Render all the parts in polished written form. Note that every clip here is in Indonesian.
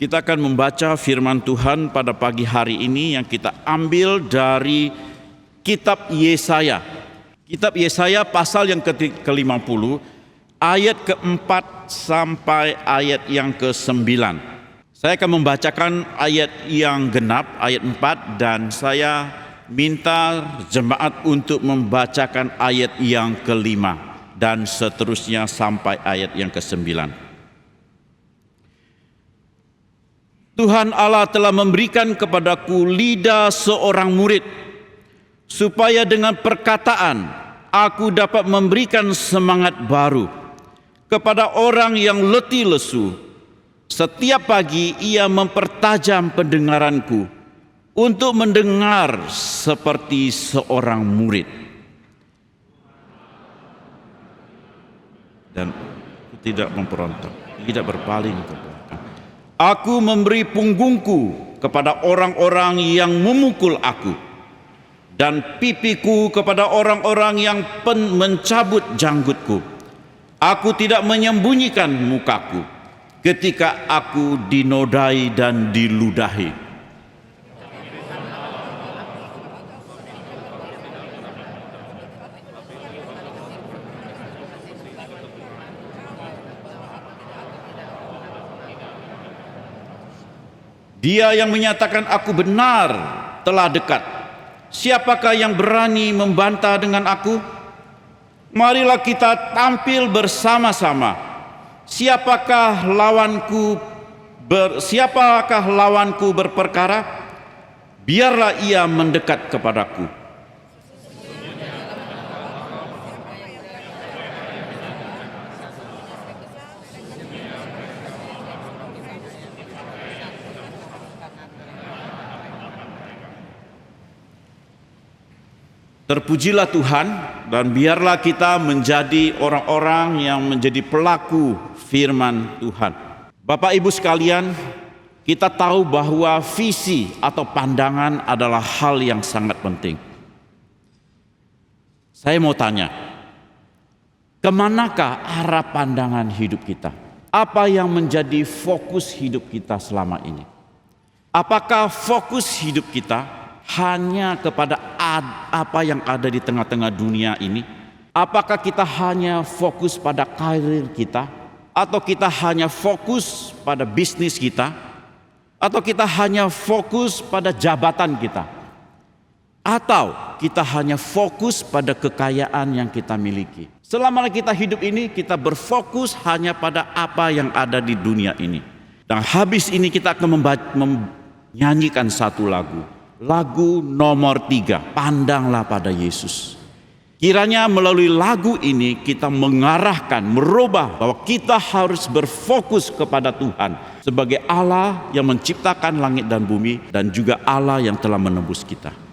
Kita akan membaca firman Tuhan pada pagi hari ini yang kita ambil dari kitab Yesaya. Kitab Yesaya pasal yang ke-50, ayat ke-4 sampai ayat yang ke-9. Saya akan membacakan ayat yang genap, ayat 4, dan saya minta jemaat untuk membacakan ayat yang ke-5 dan seterusnya sampai ayat yang ke-9. Tuhan Allah telah memberikan kepadaku lidah seorang murid, supaya dengan perkataan aku dapat memberikan semangat baru kepada orang yang letih lesu. Setiap pagi ia mempertajam pendengaranku untuk mendengar seperti seorang murid. Dan tidak memberontak, tidak berpaling ke belakang. Aku memberi punggungku kepada orang-orang yang memukul aku, dan pipiku kepada orang-orang yang mencabut janggutku. Aku tidak menyembunyikan mukaku ketika aku dinodai dan diludahi. Dia yang menyatakan aku benar telah dekat. Siapakah yang berani membantah dengan aku? Marilah kita tampil bersama-sama. Siapakah lawanku berperkara? Biarlah ia mendekat kepadaku. Terpujilah Tuhan, dan biarlah kita menjadi orang-orang yang menjadi pelaku firman Tuhan. Bapak Ibu sekalian, kita tahu bahwa visi atau pandangan adalah hal yang sangat penting. Saya mau tanya, kemanakah arah pandangan hidup kita? Apa yang menjadi fokus hidup kita selama ini? Apakah fokus hidup kita hanya kepada apa yang ada di tengah-tengah dunia ini? Apakah kita hanya fokus pada karir kita? Atau kita hanya fokus pada bisnis kita? Atau kita hanya fokus pada jabatan kita? Atau kita hanya fokus pada kekayaan yang kita miliki? Selama kita hidup ini, kita berfokus hanya pada apa yang ada di dunia ini. Dan habis ini kita akan menyanyikan satu lagu. Lagu nomor 3, Pandanglah pada Yesus. Kiranya melalui lagu ini kita mengarahkan, merubah bahwa kita harus berfokus kepada Tuhan sebagai Allah yang menciptakan langit dan bumi, dan juga Allah yang telah menebus kita.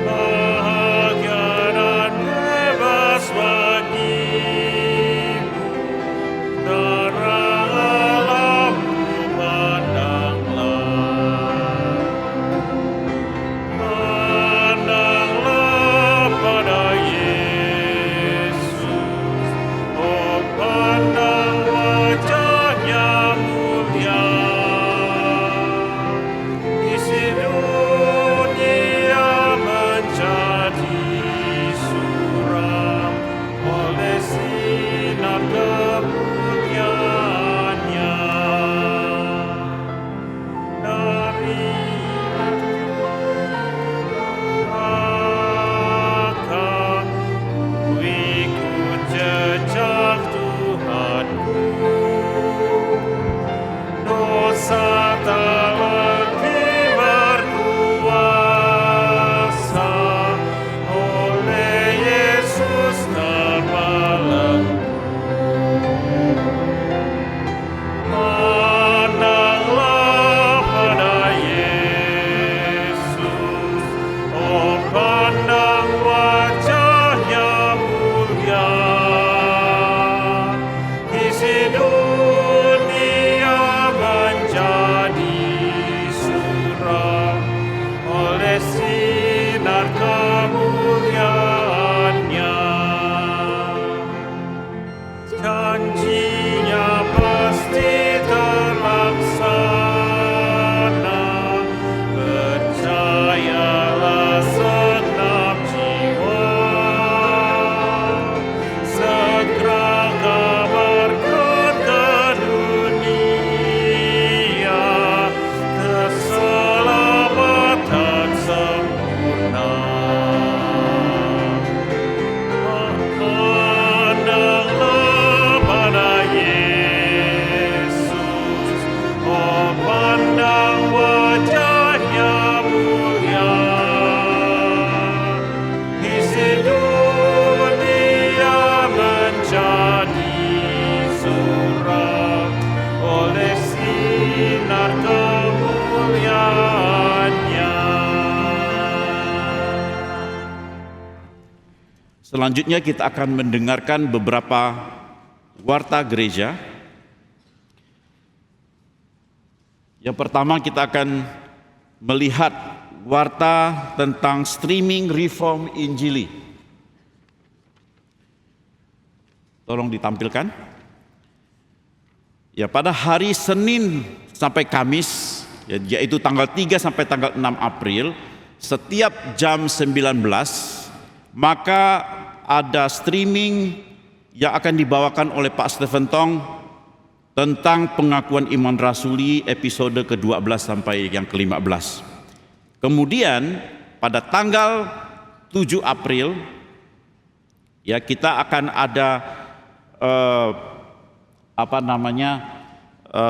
Bahagia dan sinar kemuliaan-Nya. Selanjutnya kita akan mendengarkan beberapa warta gereja. Yang pertama kita akan melihat warta tentang streaming reform Injili. Tolong ditampilkan. Ya, pada hari Senin sampai Kamis, yaitu tanggal 3 sampai tanggal 6 April, setiap jam 19, maka ada streaming yang akan dibawakan oleh Pak Stephen Tong tentang pengakuan iman rasuli episode ke-12 sampai yang ke-15. Kemudian pada tanggal 7 April ya kita akan ada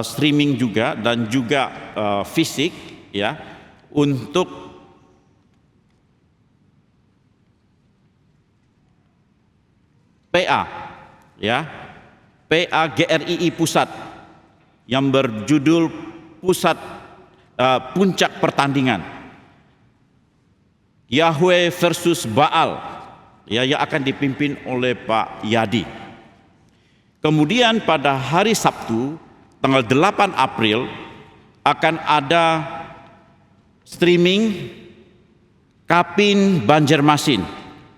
streaming juga dan juga fisik ya untuk PA ya, PA GRII Pusat yang berjudul Puncak Pertandingan Yahweh versus Baal ya, yang akan dipimpin oleh Pak Yadi. Kemudian pada hari Sabtu tanggal 8 April akan ada streaming Kapin Banjarmasin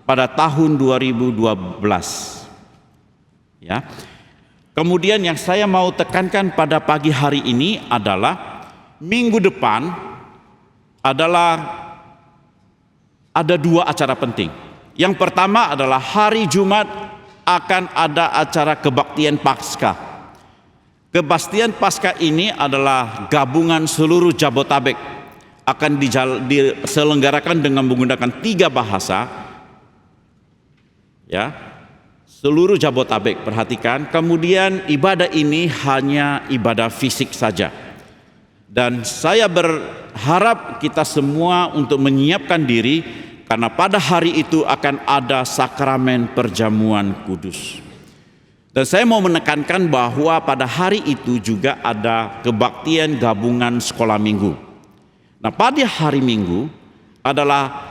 pada tahun 2012 ya. Kemudian yang saya mau tekankan pada pagi hari ini adalah minggu depan adalah ada 2 acara penting. Yang pertama adalah hari Jumat akan ada acara kebaktian Paskah. Kebaktian Paskah ini adalah gabungan seluruh Jabotabek, akan diselenggarakan dengan menggunakan 3 bahasa. Ya, seluruh Jabotabek, perhatikan. Kemudian ibadah ini hanya ibadah fisik saja. Dan saya berharap kita semua untuk menyiapkan diri karena pada hari itu akan ada sakramen perjamuan kudus. Dan saya mau menekankan bahwa pada hari itu juga ada kebaktian gabungan sekolah minggu. Nah, pada hari Minggu adalah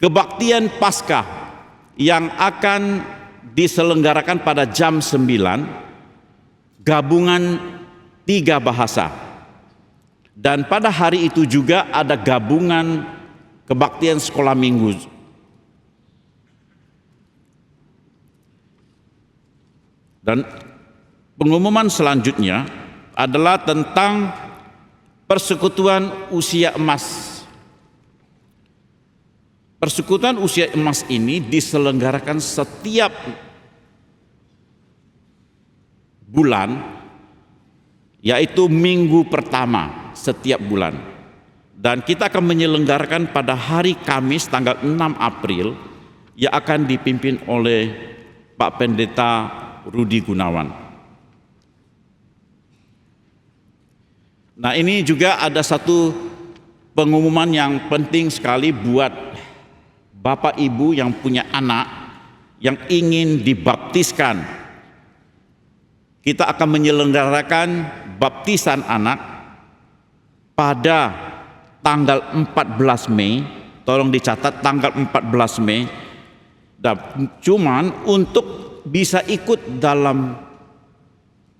kebaktian Paskah yang akan diselenggarakan pada jam 9, gabungan 3 bahasa. Dan pada hari itu juga ada gabungan kebaktian sekolah minggu. Dan pengumuman selanjutnya adalah tentang persekutuan usia emas. Persekutuan usia emas ini diselenggarakan setiap bulan, yaitu minggu pertama setiap bulan. Dan kita akan menyelenggarakan pada hari Kamis tanggal 6 April yang akan dipimpin oleh Pak Pendeta Rudi Gunawan. Nah, ini juga ada satu pengumuman yang penting sekali buat Bapak Ibu yang punya anak yang ingin dibaptiskan. Kita akan menyelenggarakan baptisan anak pada tanggal 14 Mei. Tolong dicatat tanggal 14 Mei. Dan cuman untuk bisa ikut dalam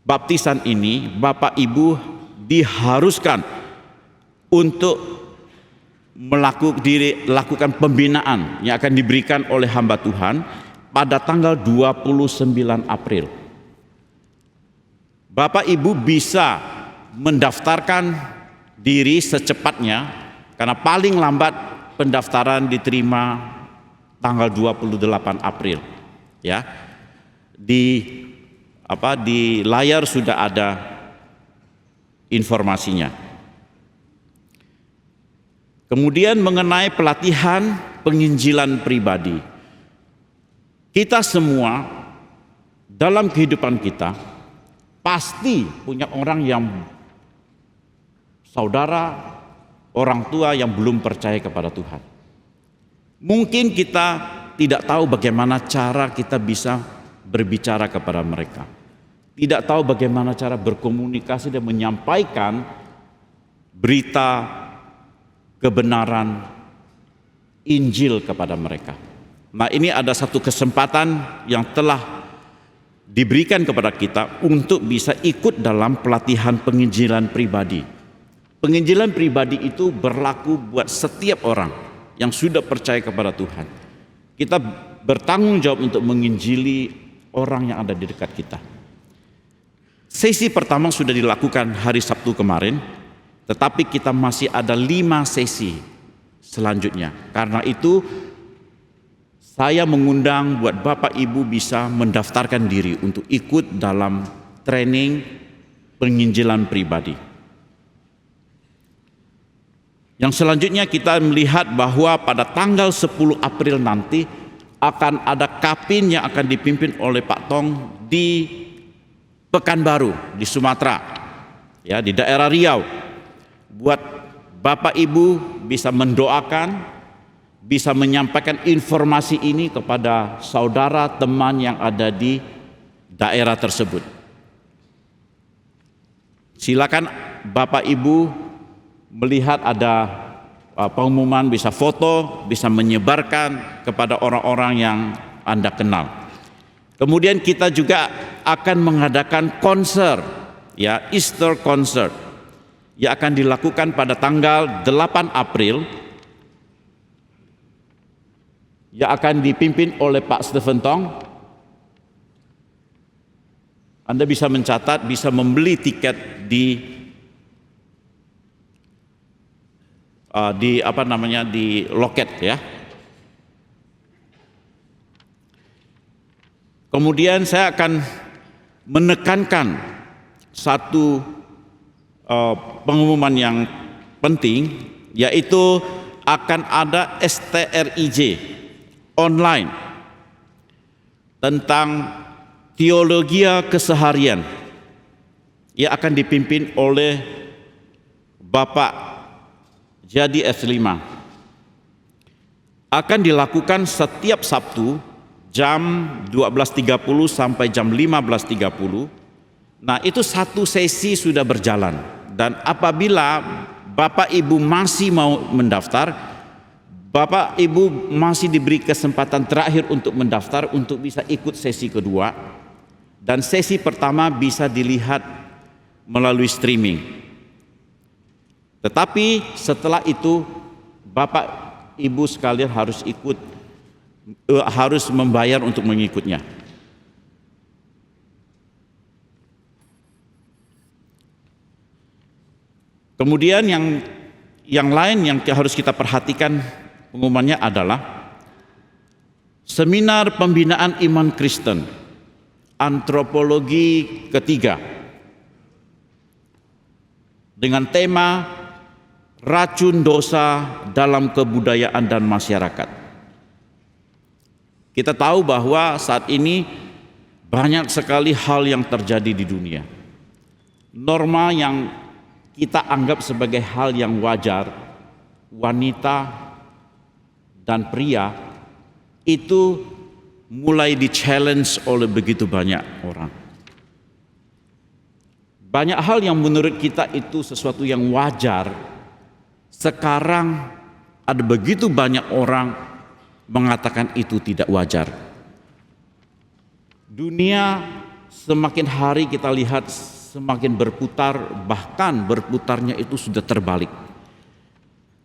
baptisan ini, Bapak Ibu diharuskan untuk melakukan pembinaan yang akan diberikan oleh hamba Tuhan pada tanggal 29 April. Bapak Ibu bisa mendaftarkan diri secepatnya karena paling lambat pendaftaran diterima tanggal 28 April. Ya. Di layar sudah ada informasinya. Kemudian mengenai pelatihan penginjilan pribadi. Kita semua dalam kehidupan kita pasti punya orang yang saudara, orang tua yang belum percaya kepada Tuhan. Mungkin kita tidak tahu bagaimana cara kita bisa berbicara kepada mereka. Tidak tahu bagaimana cara berkomunikasi dan menyampaikan berita kebenaran Injil kepada mereka. Nah, ini ada satu kesempatan yang telah diberikan kepada kita untuk bisa ikut dalam pelatihan penginjilan pribadi. Penginjilan pribadi itu berlaku buat setiap orang yang sudah percaya kepada Tuhan. Kita bertanggung jawab untuk menginjili orang yang ada di dekat kita. Sesi pertama sudah dilakukan hari Sabtu kemarin, tetapi kita masih ada 5 sesi selanjutnya. Karena itu saya mengundang buat Bapak Ibu bisa mendaftarkan diri untuk ikut dalam training penginjilan pribadi. Yang selanjutnya kita melihat bahwa pada tanggal 10 April nanti akan ada kapin yang akan dipimpin oleh Pak Tong di Pekanbaru di Sumatera, ya, di daerah Riau. Buat Bapak Ibu bisa mendoakan, bisa menyampaikan informasi ini kepada saudara teman yang ada di daerah tersebut. Silakan Bapak Ibu melihat ada pengumuman, bisa foto, bisa menyebarkan kepada orang-orang yang Anda kenal. Kemudian kita juga akan mengadakan konser, ya, Easter concert yang akan dilakukan pada tanggal 8 April yang akan dipimpin oleh Pak Stephen Tong. Anda bisa mencatat, bisa membeli tiket di loket, ya. Kemudian saya akan menekankan satu pengumuman yang penting, yaitu akan ada STRIJ online tentang teologia keseharian yang akan dipimpin oleh Bapak Jadi S5. Akan dilakukan setiap Sabtu jam 12.30 sampai jam 15.30. Nah, itu satu sesi sudah berjalan. Dan apabila Bapak Ibu masih mau mendaftar, Bapak Ibu masih diberi kesempatan terakhir untuk mendaftar untuk bisa ikut sesi kedua. Dan sesi pertama bisa dilihat melalui streaming. Tetapi setelah itu Bapak Ibu sekalian harus membayar untuk mengikutnya. Kemudian yang lain yang harus kita perhatikan pengumumannya adalah seminar pembinaan iman Kristen, antropologi ketiga, dengan tema racun dosa dalam kebudayaan dan masyarakat. Kita tahu bahwa saat ini banyak sekali hal yang terjadi di dunia. Norma yang kita anggap sebagai hal yang wajar, wanita dan pria itu mulai di-challenge oleh begitu banyak orang. Banyak hal yang menurut kita itu sesuatu yang wajar, sekarang ada begitu banyak orang mengatakan itu tidak wajar. Dunia semakin hari kita lihat semakin berputar, bahkan berputarnya itu sudah terbalik.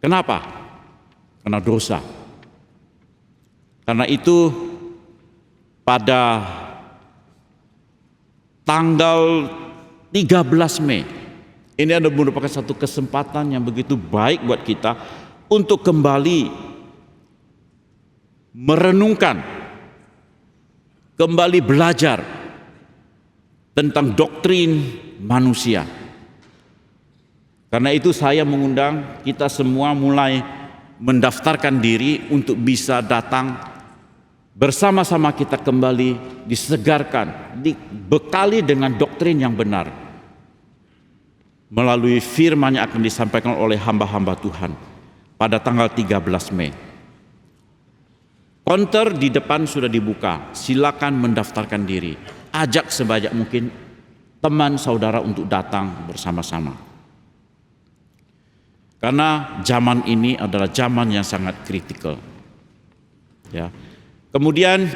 Kenapa? Karena dosa. Karena itu pada tanggal 13 Mei ini ada merupakan satu kesempatan yang begitu baik buat kita untuk kembali merenungkan, kembali belajar tentang doktrin manusia. Karena itu saya mengundang kita semua mulai mendaftarkan diri untuk bisa datang bersama-sama, kita kembali disegarkan, dibekali dengan doktrin yang benar melalui firman yang akan disampaikan oleh hamba-hamba Tuhan pada tanggal 13 Mei. Konter di depan sudah dibuka, silakan mendaftarkan diri. Ajak sebanyak mungkin teman saudara untuk datang bersama-sama. Karena zaman ini adalah zaman yang sangat kritikal. Ya. Kemudian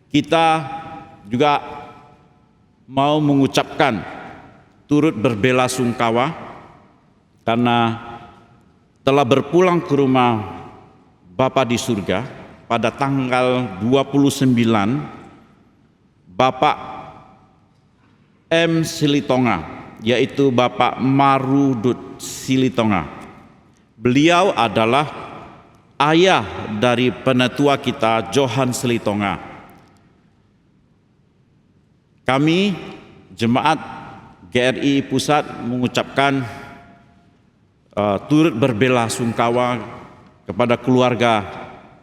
kita juga mau mengucapkan turut berbelasungkawa karena telah berpulang ke rumah Bapa di surga pada tanggal 29 Bapak M. Silitonga, yaitu Bapak Marudut Silitonga. Beliau adalah ayah dari penetua kita Johan Silitonga. Kami jemaat GRI Pusat mengucapkan turut berbelasungkawa kepada keluarga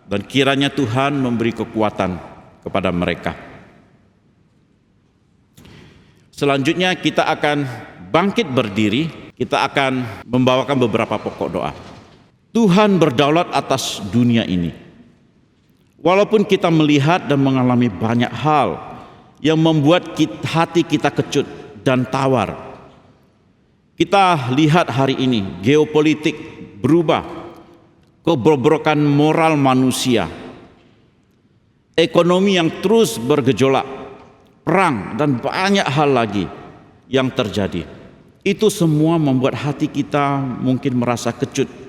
dan kiranya Tuhan memberi kekuatan kepada mereka. Selanjutnya kita akan bangkit berdiri, kita akan membawakan beberapa pokok doa. Tuhan berdaulat atas dunia ini. Walaupun kita melihat dan mengalami banyak hal yang membuat hati kita kecut dan tawar. Kita lihat hari ini geopolitik berubah, kebobrokan moral manusia, ekonomi yang terus bergejolak, perang dan banyak hal lagi yang terjadi. Itu semua membuat hati kita mungkin merasa kecut.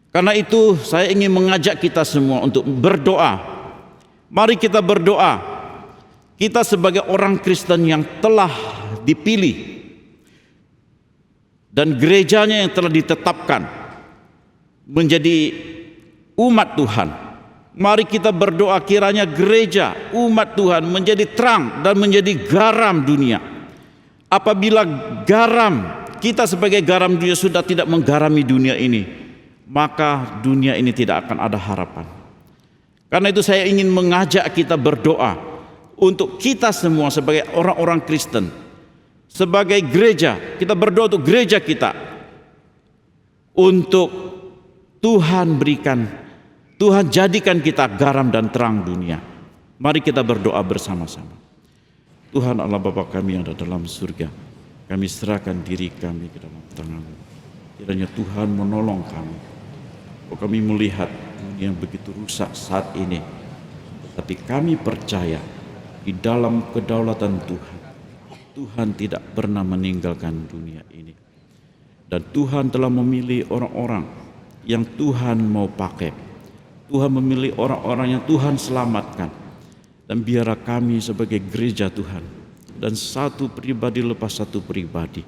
Karena itu saya ingin mengajak kita semua untuk berdoa. Mari kita berdoa. Kita sebagai orang Kristen yang telah dipilih dan gerejanya yang telah ditetapkan menjadi umat Tuhan. Mari kita berdoa kiranya gereja, umat Tuhan menjadi terang dan menjadi garam dunia. Apabila garam, kita sebagai garam dunia sudah tidak menggarami dunia ini, maka dunia ini tidak akan ada harapan. Karena itu saya ingin mengajak kita berdoa untuk kita semua sebagai orang-orang Kristen, sebagai gereja, kita berdoa untuk gereja kita, untuk Tuhan berikan, Tuhan jadikan kita garam dan terang dunia. Mari kita berdoa bersama-sama. Tuhan Allah Bapa kami yang ada dalam surga, kami serahkan diri kami ke dalam tangan-Mu. Kiranya Tuhan menolong kami. Kami melihat dunia yang begitu rusak saat ini, tetapi kami percaya di dalam kedaulatan Tuhan, Tuhan tidak pernah meninggalkan dunia ini. Dan Tuhan telah memilih orang-orang yang Tuhan mau pakai. Tuhan memilih orang-orang yang Tuhan selamatkan. Dan biarlah kami sebagai gereja Tuhan dan satu pribadi lepas satu pribadi,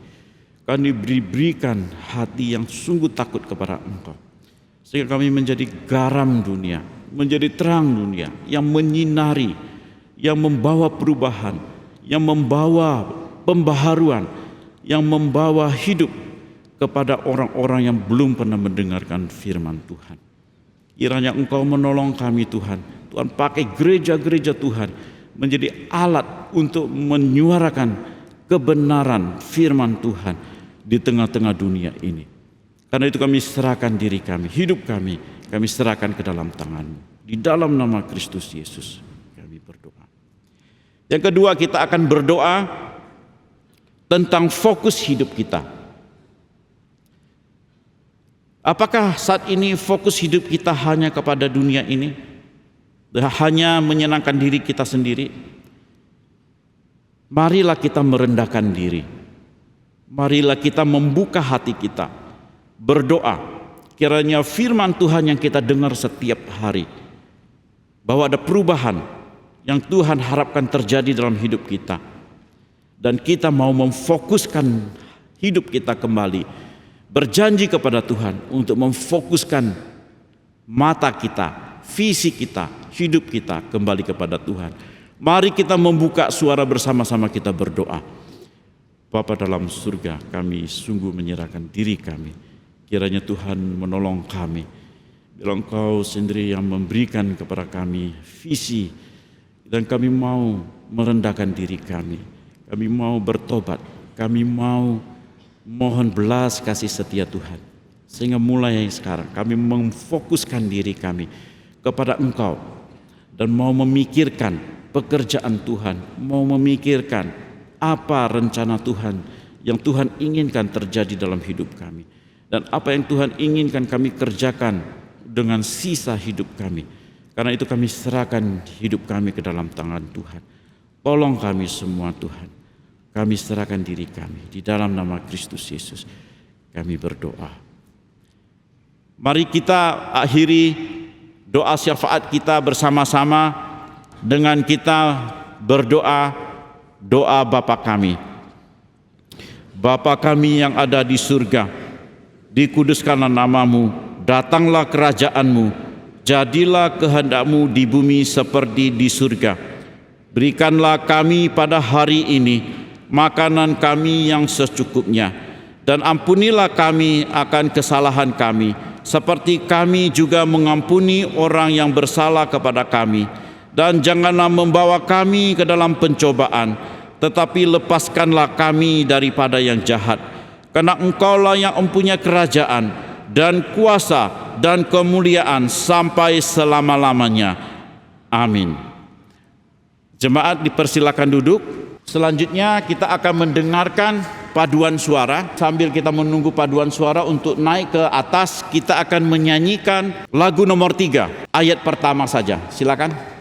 kami diberikan hati yang sungguh takut kepada Engkau. Sehingga kami menjadi garam dunia, menjadi terang dunia yang menyinari, yang membawa perubahan, yang membawa pembaharuan, yang membawa hidup kepada orang-orang yang belum pernah mendengarkan firman Tuhan. Kiranya Engkau menolong kami Tuhan. Tuhan pakai gereja-gereja Tuhan menjadi alat untuk menyuarakan kebenaran firman Tuhan di tengah-tengah dunia ini. Karena itu kami serahkan diri kami, hidup kami serahkan ke dalam tangan-Mu. Di dalam nama Kristus Yesus kami berdoa. Yang kedua, kita akan berdoa tentang fokus hidup kita. Apakah saat ini fokus hidup kita hanya kepada dunia ini? Hanya menyenangkan diri kita sendiri? Marilah kita merendahkan diri. Marilah kita membuka hati kita. Berdoa. Kiranya firman Tuhan yang kita dengar setiap hari, bahwa ada perubahan yang Tuhan harapkan terjadi dalam hidup kita. Dan kita mau memfokuskan hidup kita kembali. Berjanji kepada Tuhan untuk memfokuskan mata kita, visi kita, hidup kita kembali kepada Tuhan. Mari kita membuka suara bersama-sama, kita berdoa. Bapa dalam surga, kami sungguh menyerahkan diri kami. Kiranya Tuhan menolong kami. Bila Engkau sendiri yang memberikan kepada kami visi, dan kami mau merendahkan diri kami. Kami mau bertobat, kami mau mohon belas kasih setia Tuhan. Sehingga mulai sekarang kami memfokuskan diri kami kepada Engkau. Dan mau memikirkan pekerjaan Tuhan. Mau memikirkan apa rencana Tuhan yang Tuhan inginkan terjadi dalam hidup kami. dan apa yang Tuhan inginkan kami kerjakan dengan sisa hidup kami. Karena itu kami serahkan hidup kami ke dalam tangan Tuhan. Tolong kami semua Tuhan. Kami serahkan diri kami di dalam nama Kristus Yesus. Kami berdoa. Mari kita akhiri doa syafaat kita bersama-sama dengan kita berdoa doa Bapa kami. Bapa kami yang ada di surga, dikuduskanlah namamu, datanglah kerajaanmu, jadilah kehendakmu di bumi seperti di surga. Berikanlah kami pada hari ini makanan kami yang secukupnya, dan ampunilah kami akan kesalahan kami, seperti kami juga mengampuni orang yang bersalah kepada kami. Dan janganlah membawa kami ke dalam pencobaan, tetapi lepaskanlah kami daripada yang jahat. Karena Engkaulah yang mempunyai kerajaan dan kuasa dan kemuliaan sampai selama-lamanya. Amin. Jemaat dipersilakan duduk. Selanjutnya kita akan mendengarkan paduan suara. Sambil kita menunggu paduan suara untuk naik ke atas, kita akan menyanyikan lagu nomor 3, ayat pertama saja. Silakan.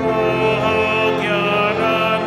Bahagia dan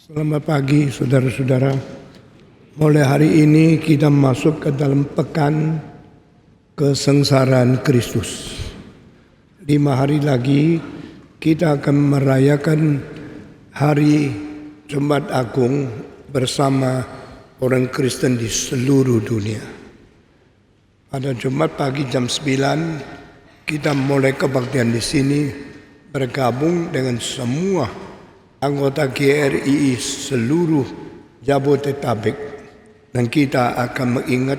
Selamat pagi saudara-saudara. Mulai hari ini kita masuk ke dalam pekan kesengsaraan Kristus. 5 hari lagi kita akan merayakan hari Jumat Agung bersama orang Kristen di seluruh dunia. Pada Jumat pagi jam 9 kita mulai kebaktian di sini bergabung dengan semua anggota GRII seluruh Jabodetabek, dan kita akan mengingat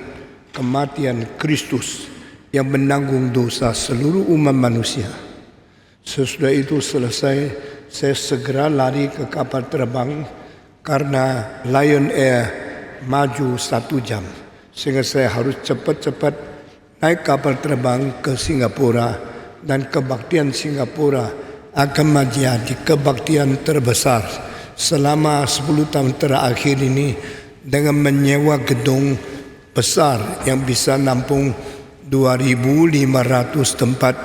kematian Kristus yang menanggung dosa seluruh umat manusia. Sesudah itu selesai, saya segera lari ke kapal terbang karena Lion Air maju 1 jam, sehingga saya harus cepat-cepat naik kapal terbang ke Singapura, dan kebaktian Singapura akan menjadi kebaktian terbesar selama 10 tahun terakhir ini dengan menyewa gedung besar yang bisa nampung 2.500 tempat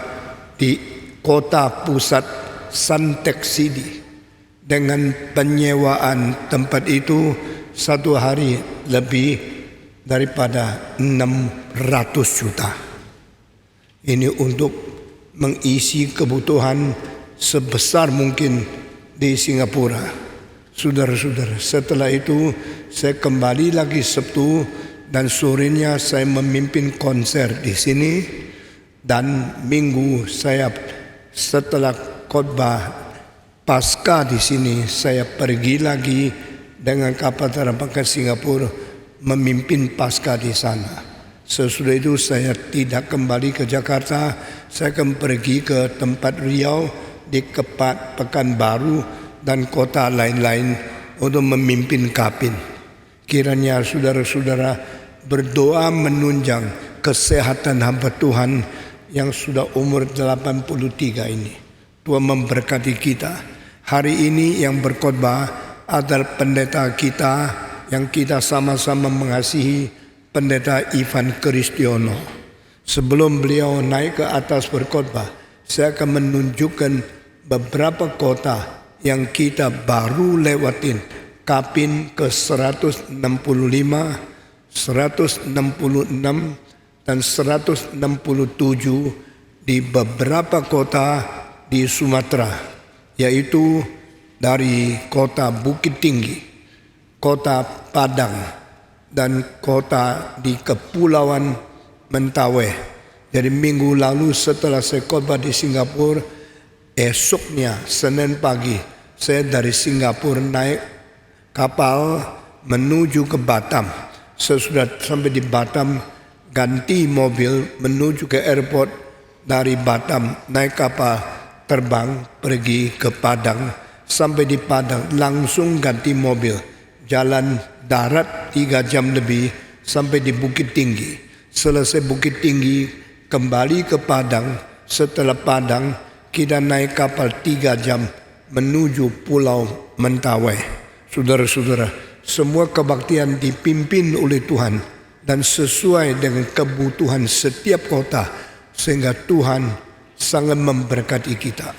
di kota pusat Suntec City. Dengan penyewaan tempat itu satu hari lebih daripada 600 juta. Ini untuk mengisi kebutuhan sebesar mungkin di Singapura. Saudara-saudara, setelah itu saya kembali lagi Sabtu dan sorenya saya memimpin konser di sini, dan Minggu saya setelah khotbah Pasca di sini saya pergi lagi dengan kapal terbang ke Singapura memimpin Pasca di sana. Sesudah itu saya tidak kembali ke Jakarta, saya akan pergi ke tempat Riau, di Kepat, Pekanbaru dan kota lain-lain untuk memimpin Kapin. Kiranya saudara-saudara berdoa menunjang kesehatan hamba Tuhan yang sudah umur 83 ini. Tuhan memberkati kita. Hari ini yang berkhotbah adalah pendeta kita yang kita sama-sama mengasihi, Pendeta Ivan Kristiono. Sebelum beliau naik ke atas berkhotbah, saya akan menunjukkan beberapa kota yang kita baru lewatin. Kapin ke 165, 166 dan 167 di beberapa kota di Sumatera, yaitu dari kota Bukit Tinggi, kota Padang, dan kota di Kepulauan Mentawai. Jadi minggu lalu setelah saya khotbah di Singapura, esoknya Senin pagi saya dari Singapura naik kapal menuju ke Batam. Sesudah sampai di Batam ganti mobil menuju ke airport, dari Batam naik kapal terbang pergi ke Padang. Sampai di Padang langsung ganti mobil, jalan darat 3 jam lebih sampai di Bukit Tinggi. Selesai Bukit Tinggi kembali ke Padang. Setelah Padang kita naik kapal 3 jam menuju Pulau Mentawai. Saudara-saudara, semua kebaktian dipimpin oleh Tuhan dan sesuai dengan kebutuhan setiap kota, sehingga Tuhan sangat memberkati kita.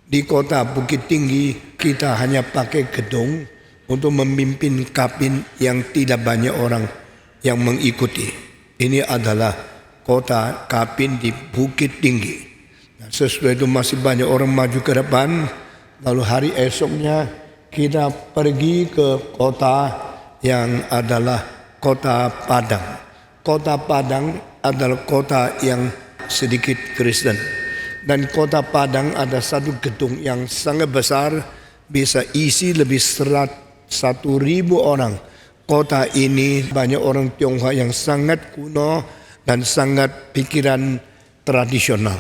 Di kota Bukit Tinggi kita hanya pakai gedung untuk memimpin Kapin yang tidak banyak orang yang mengikuti. Ini adalah kota Kapin di Bukit Tinggi. Sesudah itu masih banyak orang maju ke depan. Lalu hari esoknya kita pergi ke kota yang adalah kota Padang. Kota Padang adalah kota yang sedikit Kristen. Dan kota Padang ada satu gedung yang sangat besar, bisa isi lebih 100.000 orang. Kota ini banyak orang Tionghoa yang sangat kuno dan sangat pikiran tradisional.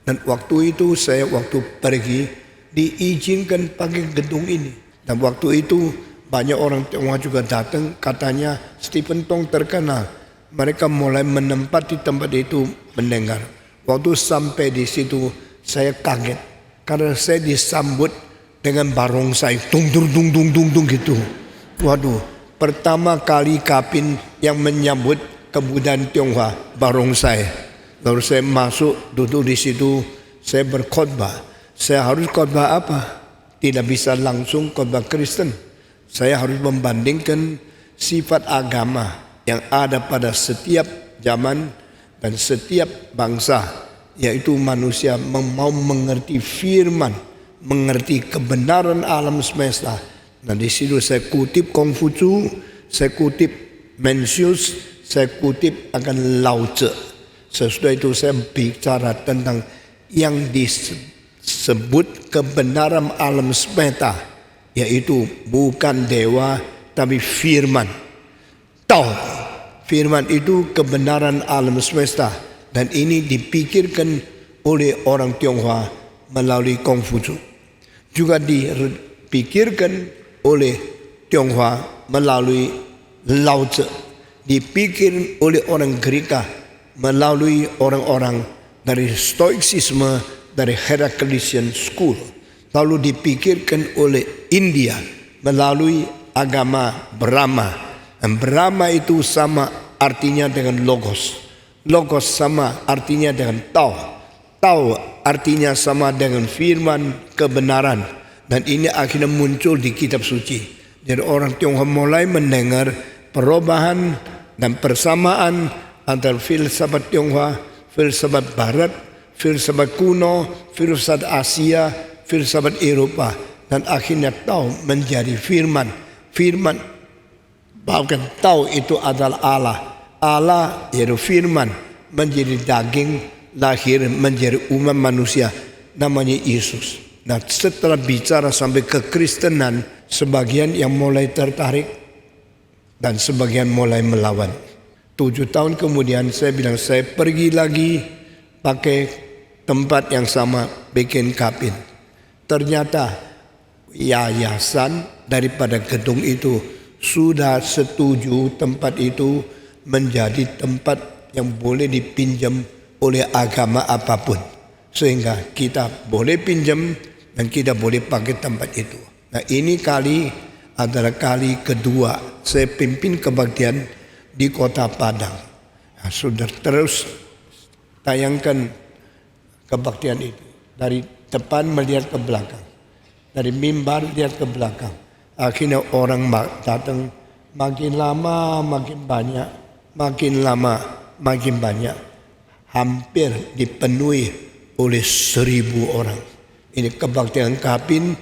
Dan waktu itu saya pergi diizinkan pakai gedung ini. Dan waktu itu banyak orang Tionghoa juga datang, katanya Stephen Tong terkenal. Mereka mulai menempati tempat itu mendengar. Waktu sampai di situ saya kaget karena saya disambut dengan barongsai, tung tung tung tung tung tung gitu. Waduh, pertama kali Kapin yang menyambut kebudayaan Tionghoa barongsai. Lalu saya masuk, duduk di situ, saya berkhotbah. Saya harus khotbah apa? Tidak bisa langsung khotbah Kristen. saya harus membandingkan sifat agama yang ada pada setiap zaman dan setiap bangsa, yaitu manusia mau mengerti firman, mengerti kebenaran alam semesta. Nah, di situ saya kutip Konghucu, saya kutip Mencius, saya kutip akan Lao Tzu. Sesudah itu saya bicara tentang yang disebut kebenaran alam semesta, yaitu bukan dewa tapi firman. Tao, firman itu kebenaran alam semesta, dan ini dipikirkan oleh orang Tionghoa melalui Konghucu. Juga dipikirkan oleh Tionghoa melalui Lao Tzu, dipikir oleh orang Greka melalui orang-orang dari Stoicisme, dari Heraclitean School, lalu dipikirkan oleh India melalui agama Brahma. Dan Brahma itu sama artinya dengan Logos, Logos sama artinya dengan Tao, Tao artinya sama dengan firman kebenaran. Dan ini akhirnya muncul di kitab suci. Jadi orang Tionghoa mulai mendengar perubahan dan persamaan antara filsafat Tionghoa, filsafat Barat, filsafat kuno, filsafat Asia, filsafat Eropa, dan akhirnya Tao menjadi firman. Firman, bahkan Tao itu adalah Allah. Allah yaitu firman menjadi daging, lahir menjadi umat manusia, namanya Yesus. Nah, setelah bicara sampai kekristenan, sebagian yang mulai tertarik dan sebagian mulai melawan. 7 tahun kemudian saya bilang saya pergi lagi pakai tempat yang sama bikin kapin. Ternyata yayasan daripada gedung itu sudah setuju tempat itu menjadi tempat yang boleh dipinjam oleh agama apapun. Sehingga kita boleh pinjam dan kita boleh pakai tempat itu. Nah, ini kali adalah kali kedua saya pimpin kebaktian di Kota Padang. Nah, sudah terus tayangkan kebaktian itu. Dari depan melihat ke belakang, dari mimbar lihat ke belakang. Akhirnya orang datang makin lama makin banyak, makin lama makin banyak. Hampir dipenuhi oleh 1000 orang. Ini kebaktian kapin,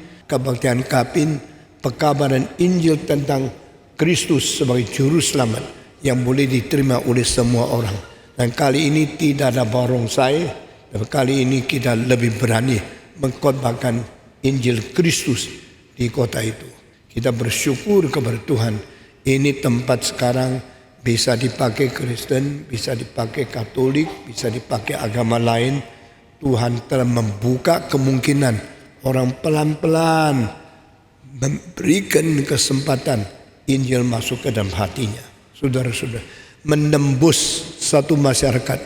pekabaran Injil tentang Kristus sebagai juru selamat yang boleh diterima oleh semua orang. Dan kali ini tidak ada barongsai, dan kali ini kita lebih berani mengkhotbahkan Injil Kristus di kota itu. Kita bersyukur kepada Tuhan. Ini tempat sekarang bisa dipakai Kristen, bisa dipakai Katolik, bisa dipakai agama lain. Tuhan telah membuka kemungkinan orang pelan-pelan memberikan kesempatan Injil masuk ke dalam hatinya. Saudara-saudara, menembus satu masyarakat,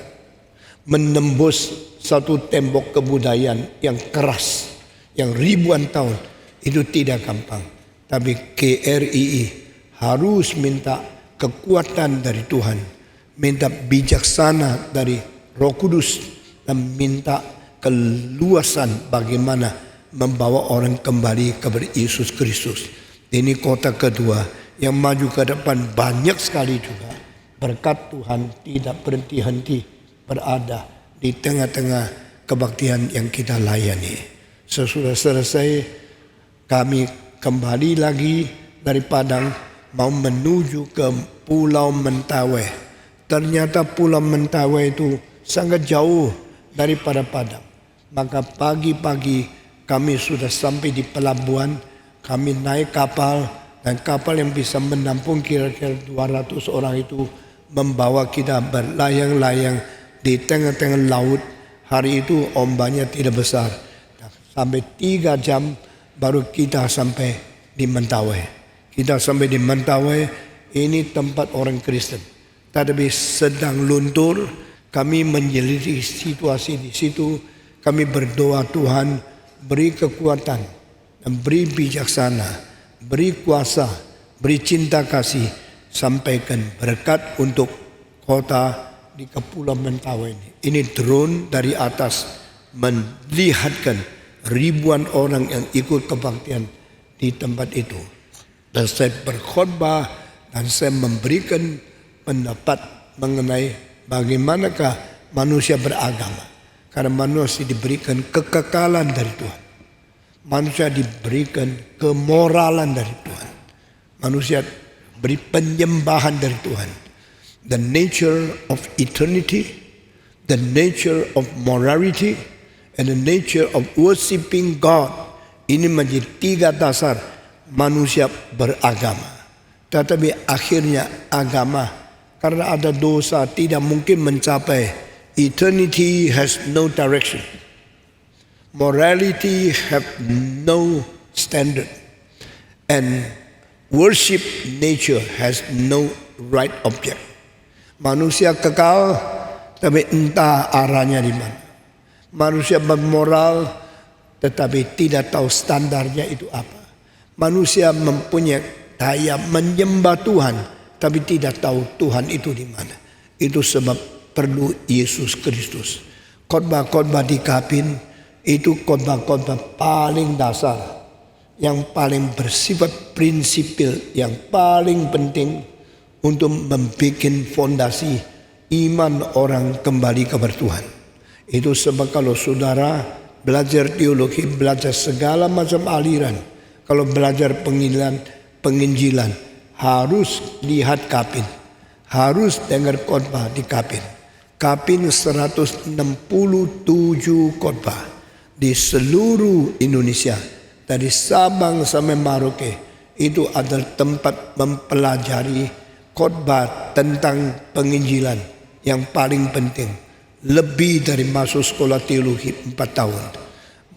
menembus satu tembok kebudayaan yang keras, yang ribuan tahun, itu tidak gampang. Tapi KRII harus minta kekuatan dari Tuhan, minta bijaksana dari Roh Kudus, dan minta keluasan bagaimana membawa orang kembali kepada Yesus Kristus. Ini kota kedua yang maju ke depan banyak sekali juga. Berkat Tuhan tidak berhenti-henti berada di tengah-tengah kebaktian yang kita layani. Sesudah selesai, kami kembali lagi dari Padang mau menuju ke Pulau Mentawai. Ternyata Pulau Mentawai itu sangat jauh daripada Padang. Maka pagi-pagi kami sudah sampai di pelabuhan. Kami naik kapal, dan kapal yang bisa menampung kira-kira 200 orang itu membawa kita berlayang-layang di tengah-tengah laut. Hari itu ombaknya tidak besar. Sampai 3 jam baru kita sampai di Mentawai. Kita sampai di Mentawai, ini tempat orang Kristen. Tetapi sedang luntur. Kami menyelidiki situasi di situ. Kami berdoa, Tuhan beri kekuatan dan beri bijaksana, beri kuasa, beri cinta kasih, sampaikan berkat untuk kota di Kepulauan Mentawai ini. Ini drone dari atas melihatkan ribuan orang yang ikut kebaktian di tempat itu. Dan saya berkhotbah dan saya memberikan pendapat mengenai bagaimanakah manusia beragama. Karena manusia diberikan kekekalan dari Tuhan. Manusia diberikan kemoralan dari Tuhan. Manusia beri penyembahan dari Tuhan. The nature of eternity, the nature of morality, and the nature of worshiping God. Ini menjadi 3 dasar manusia beragama. Tetapi akhirnya agama, karena ada dosa, tidak mungkin mencapai. Eternity has no direction. Morality have no standard. And worship nature has no right object. Manusia kekal, tapi entah arahnya di mana. Manusia bermoral, tetapi tidak tahu standarnya itu apa. Manusia mempunyai daya menyembah Tuhan, tapi tidak tahu Tuhan itu di mana. Itu sebab perlu Yesus Kristus. Khotbah-khotbah di Kapin itu khotbah-khotbah paling dasar, yang paling bersifat prinsipil, yang paling penting untuk membuat fondasi iman orang kembali kepada Tuhan. Itu sebab kalau saudara belajar teologi, belajar segala macam aliran, kalau belajar penginjilan harus lihat Kapin, harus dengar khotbah di Kapin. Kapin 167 khotbah di seluruh Indonesia, dari Sabang sampai Merauke. Itu adalah tempat mempelajari khotbah tentang penginjilan yang paling penting. Lebih dari masuk sekolah teologi 4 tahun.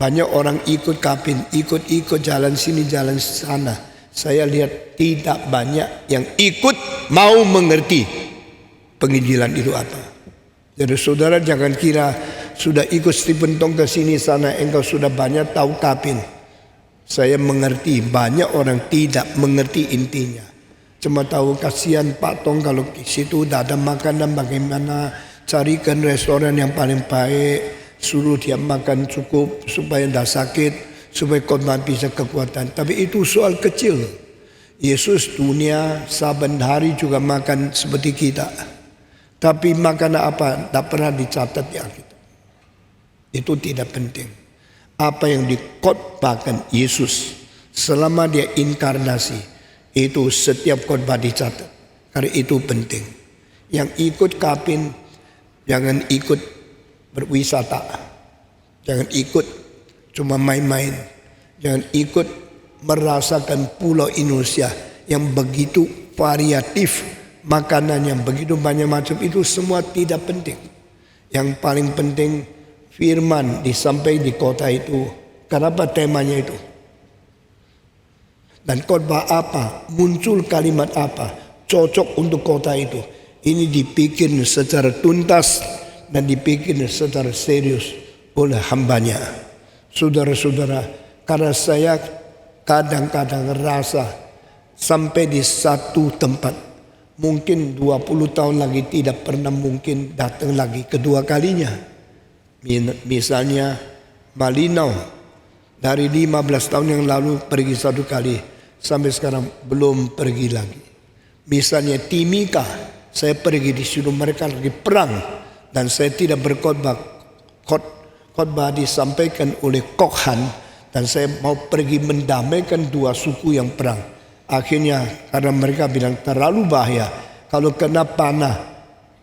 Banyak orang ikut Kapin, ikut jalan sini, jalan sana. Saya lihat tidak banyak yang ikut mau mengerti penginjilan itu apa. Jadi saudara jangan kira sudah ikut Stephen Tong ke sini sana engkau sudah banyak tahu Kapin. Saya mengerti, banyak orang tidak mengerti intinya. Cuma tahu kasihan Pak Tong kalau di situ tidak ada makanan, bagaimana carikan restoran yang paling baik. Suruh dia makan cukup supaya tidak sakit, supaya khotbah bisa kekuatan. Tapi itu soal kecil. Yesus dunia saban hari juga makan seperti kita. Tapi makan apa tidak pernah dicatat di Alkitab. Itu tidak penting. Apa yang dikhotbahkan Yesus selama dia inkarnasi, itu setiap khotbah dicatat. Karena itu penting. Yang ikut Kapin jangan ikut berwisata, jangan ikut cuma main-main, jangan ikut merasakan pulau Indonesia yang begitu variatif, makanan yang begitu banyak macam. Itu semua tidak penting. Yang paling penting firman disampaikan di kota itu. Kenapa temanya itu? Dan khotbah apa, muncul kalimat apa, cocok untuk kota itu. Ini dipikir secara tuntas dan dipikir secara serius oleh hambanya. Saudara-saudara, karena saya kadang-kadang rasa sampai di satu tempat, mungkin 20 tahun lagi tidak pernah mungkin datang lagi kedua kalinya. Misalnya Malinau, dari 15 tahun yang lalu pergi 1 kali, sampai sekarang belum pergi lagi. Misalnya Timika, saya pergi di situ mereka lagi perang. Dan saya tidak berkhotbah. Khotbah disampaikan oleh Kokhan. Dan saya mau pergi mendamaikan 2 suku yang perang. Akhirnya karena mereka bilang terlalu bahaya. Kalau kena panah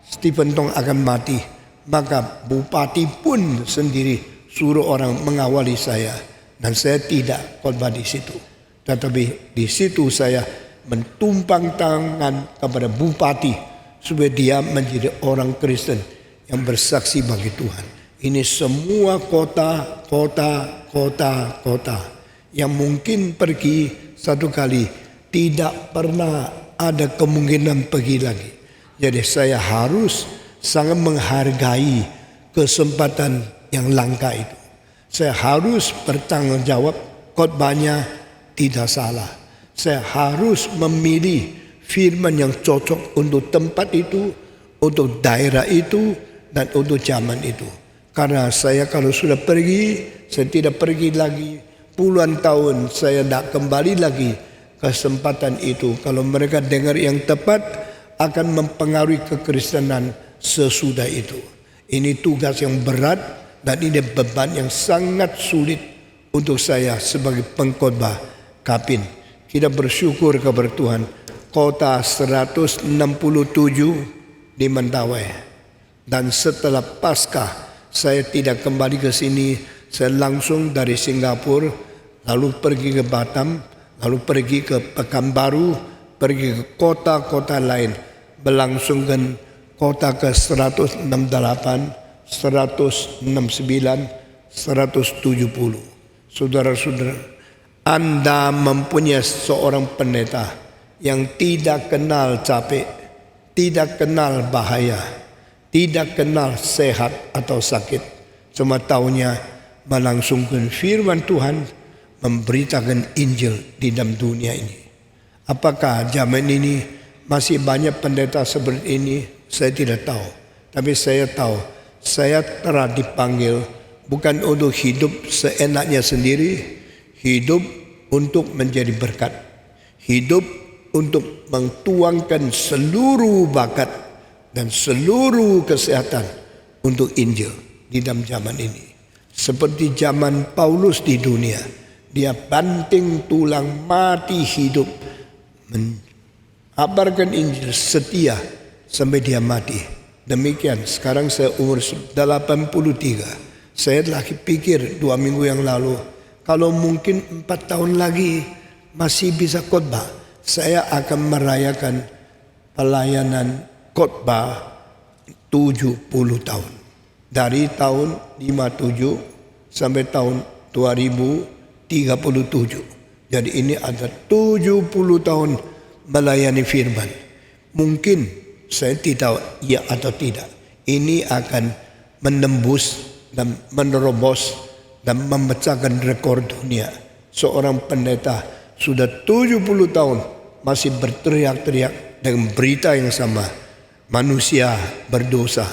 Stephen Tong akan mati. Maka bupati pun sendiri suruh orang mengawali saya. Dan saya tidak khotbah di situ. Tetapi di situ saya mentumpang tangan kepada bupati. Supaya dia menjadi orang Kristen yang bersaksi bagi Tuhan. Ini semua kota yang mungkin pergi 1 kali, tidak pernah ada kemungkinan pergi lagi. Jadi saya harus sangat menghargai kesempatan yang langka itu. Saya harus bertanggung jawab, khotbahnya tidak salah. Saya harus memilih firman yang cocok untuk tempat itu, untuk daerah itu, dan untuk zaman itu. Karena saya kalau sudah pergi, saya tidak pergi lagi. Puluhan tahun saya tidak kembali lagi kesempatan itu. Kalau mereka dengar yang tepat, akan mempengaruhi kekristenan sesudah itu. Ini tugas yang berat dan ini beban yang sangat sulit untuk saya sebagai pengkhotbah Kapin. Kita bersyukur kepada Tuhan. Kota 167 di Mentawai. Dan setelah Paskah, saya tidak kembali ke sini. Saya langsung dari Singapura, lalu pergi ke Batam, lalu pergi ke Pekanbaru, pergi ke kota-kota lain, berlangsungkan kota ke 168, 169, 170. Saudara-saudara, Anda mempunyai seorang pendeta yang tidak kenal capek, tidak kenal bahaya, tidak kenal sehat atau sakit. Cuma taunya melangsungkan firman Tuhan, memberitakan Injil di dalam dunia ini. Apakah zaman ini masih banyak pendeta seperti ini? Saya tidak tahu. Tapi saya tahu, saya telah dipanggil bukan untuk hidup seenaknya sendiri, hidup untuk menjadi berkat, hidup untuk mentuangkan seluruh bakat dan seluruh kesehatan untuk Injil di dalam zaman ini. Seperti zaman Paulus di dunia, dia banting tulang mati hidup, mengabarkan Injil setia sampai dia mati. Demikian, sekarang saya umur 83. Saya telah pikir 2 minggu yang lalu, kalau mungkin 4 tahun lagi masih bisa khotbah, saya akan merayakan pelayanan khotbah 70 tahun. Dari tahun 57 sampai tahun 2037. Jadi ini ada 70 tahun melayani firman. Mungkin saya tidak ya atau tidak. Ini akan menembus dan menerobos dan memecahkan rekor dunia. Seorang pendeta sudah 70 tahun masih berteriak-teriak dengan berita yang sama. Manusia berdosa,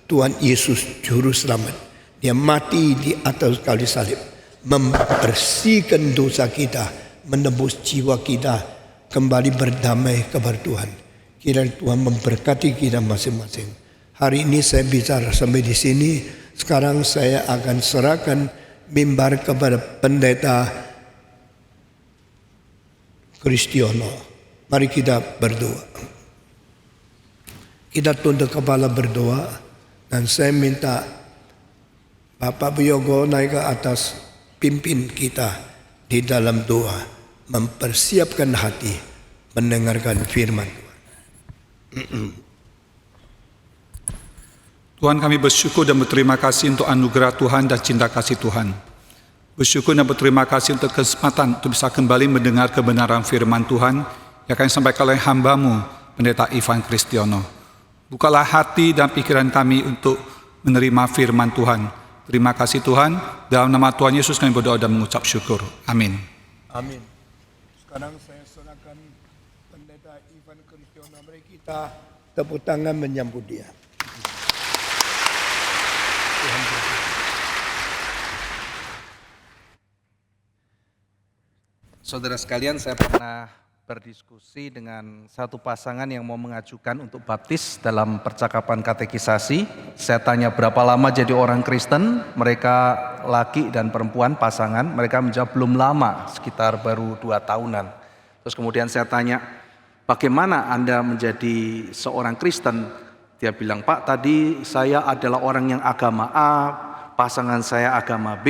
Tuhan Yesus juru selamat. Dia mati di atas kayu salib, membersihkan dosa kita, menebus jiwa kita, kembali berdamai kepada Tuhan. Kiranya Tuhan memberkati kita masing-masing. Hari ini saya bicara sampai di sini. Sekarang saya akan serahkan mimbar kepada pendeta Kristiono. Mari kita berdoa. Kita tunduk kepala berdoa, dan saya minta Bapak Wiyogo naik ke atas, pimpin kita di dalam doa, mempersiapkan hati mendengarkan firman Tuhan. Tuhan, kami bersyukur dan berterima kasih untuk anugerah Tuhan dan cinta kasih Tuhan. Bersyukur dan berterima kasih untuk kesempatan untuk bisa kembali mendengar kebenaran firman Tuhan yang akan disampaikan oleh hamba-Mu, Pendeta Ivan Kristiono. Bukalah hati dan pikiran kami untuk menerima firman Tuhan. Terima kasih Tuhan. Dalam nama Tuhan Yesus kami berdoa dan mengucap syukur. Amin. Amin. Sekarang saya serahkan Pendeta Ivan Kristiono. Mari kita tepuk tangan menyambut dia. Saudara sekalian, saya pernah berdiskusi dengan satu pasangan yang mau mengajukan untuk baptis dalam percakapan katekisasi. Saya tanya berapa lama jadi orang Kristen, mereka laki dan perempuan pasangan, mereka menjawab belum lama, sekitar baru 2 tahunan. Terus kemudian saya tanya, bagaimana Anda menjadi seorang Kristen? Dia bilang, Pak, tadi saya adalah orang yang agama A, pasangan saya agama B,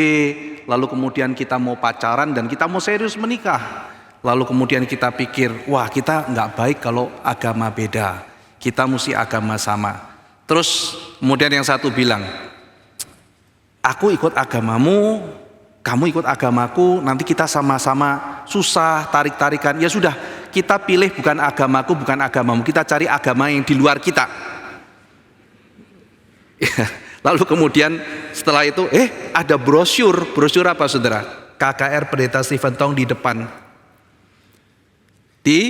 lalu kemudian kita mau pacaran dan kita mau serius menikah. Lalu kemudian kita pikir, wah kita nggak baik kalau agama beda, kita mesti agama sama. Terus kemudian yang satu bilang, aku ikut agamamu, kamu ikut agamaku, nanti kita sama-sama susah, tarik-tarikan. Ya sudah, kita pilih bukan agamaku, bukan agamamu, kita cari agama yang di luar kita. Lalu kemudian setelah itu, ada brosur apa saudara? KKR Pendeta Stephen Tong di depan. Di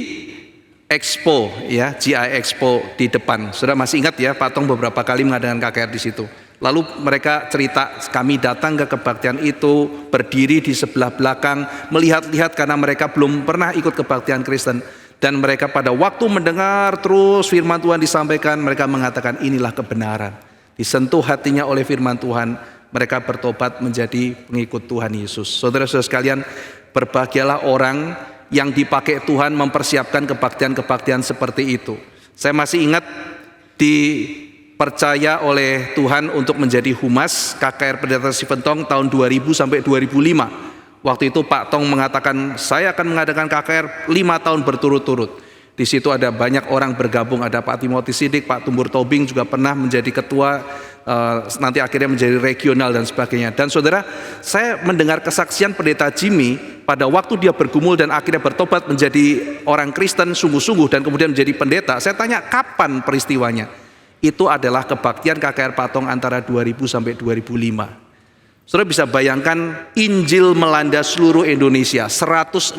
Expo ya, GI Expo di depan. Saudara masih ingat ya, Pak Tong beberapa kali mengadakan KKR di situ. Lalu mereka cerita, kami datang ke kebaktian itu, berdiri di sebelah belakang, melihat-lihat karena mereka belum pernah ikut kebaktian Kristen. Dan mereka pada waktu mendengar terus firman Tuhan disampaikan, mereka mengatakan inilah kebenaran. Disentuh hatinya oleh firman Tuhan, mereka bertobat menjadi pengikut Tuhan Yesus. Saudara-saudara sekalian, berbahagialah orang yang dipakai Tuhan mempersiapkan kebaktian-kebaktian seperti itu. Saya masih ingat dipercaya oleh Tuhan untuk menjadi humas KKR Pendeta Stephen Tong tahun 2000 sampai 2005. Waktu itu Pak Tong mengatakan saya akan mengadakan KKR 5 tahun berturut-turut. Di situ ada banyak orang bergabung, ada Pak Timothy Sidik, Pak Tumbur Tobing juga pernah menjadi ketua, nanti akhirnya menjadi regional dan sebagainya. Dan saudara, saya mendengar kesaksian Pendeta Jimmy pada waktu dia bergumul dan akhirnya bertobat menjadi orang Kristen sungguh-sungguh dan kemudian menjadi pendeta. Saya tanya kapan peristiwanya? Itu adalah kebaktian KKR Patong antara 2000 sampai 2005. Saudara bisa bayangkan Injil melanda seluruh Indonesia, 168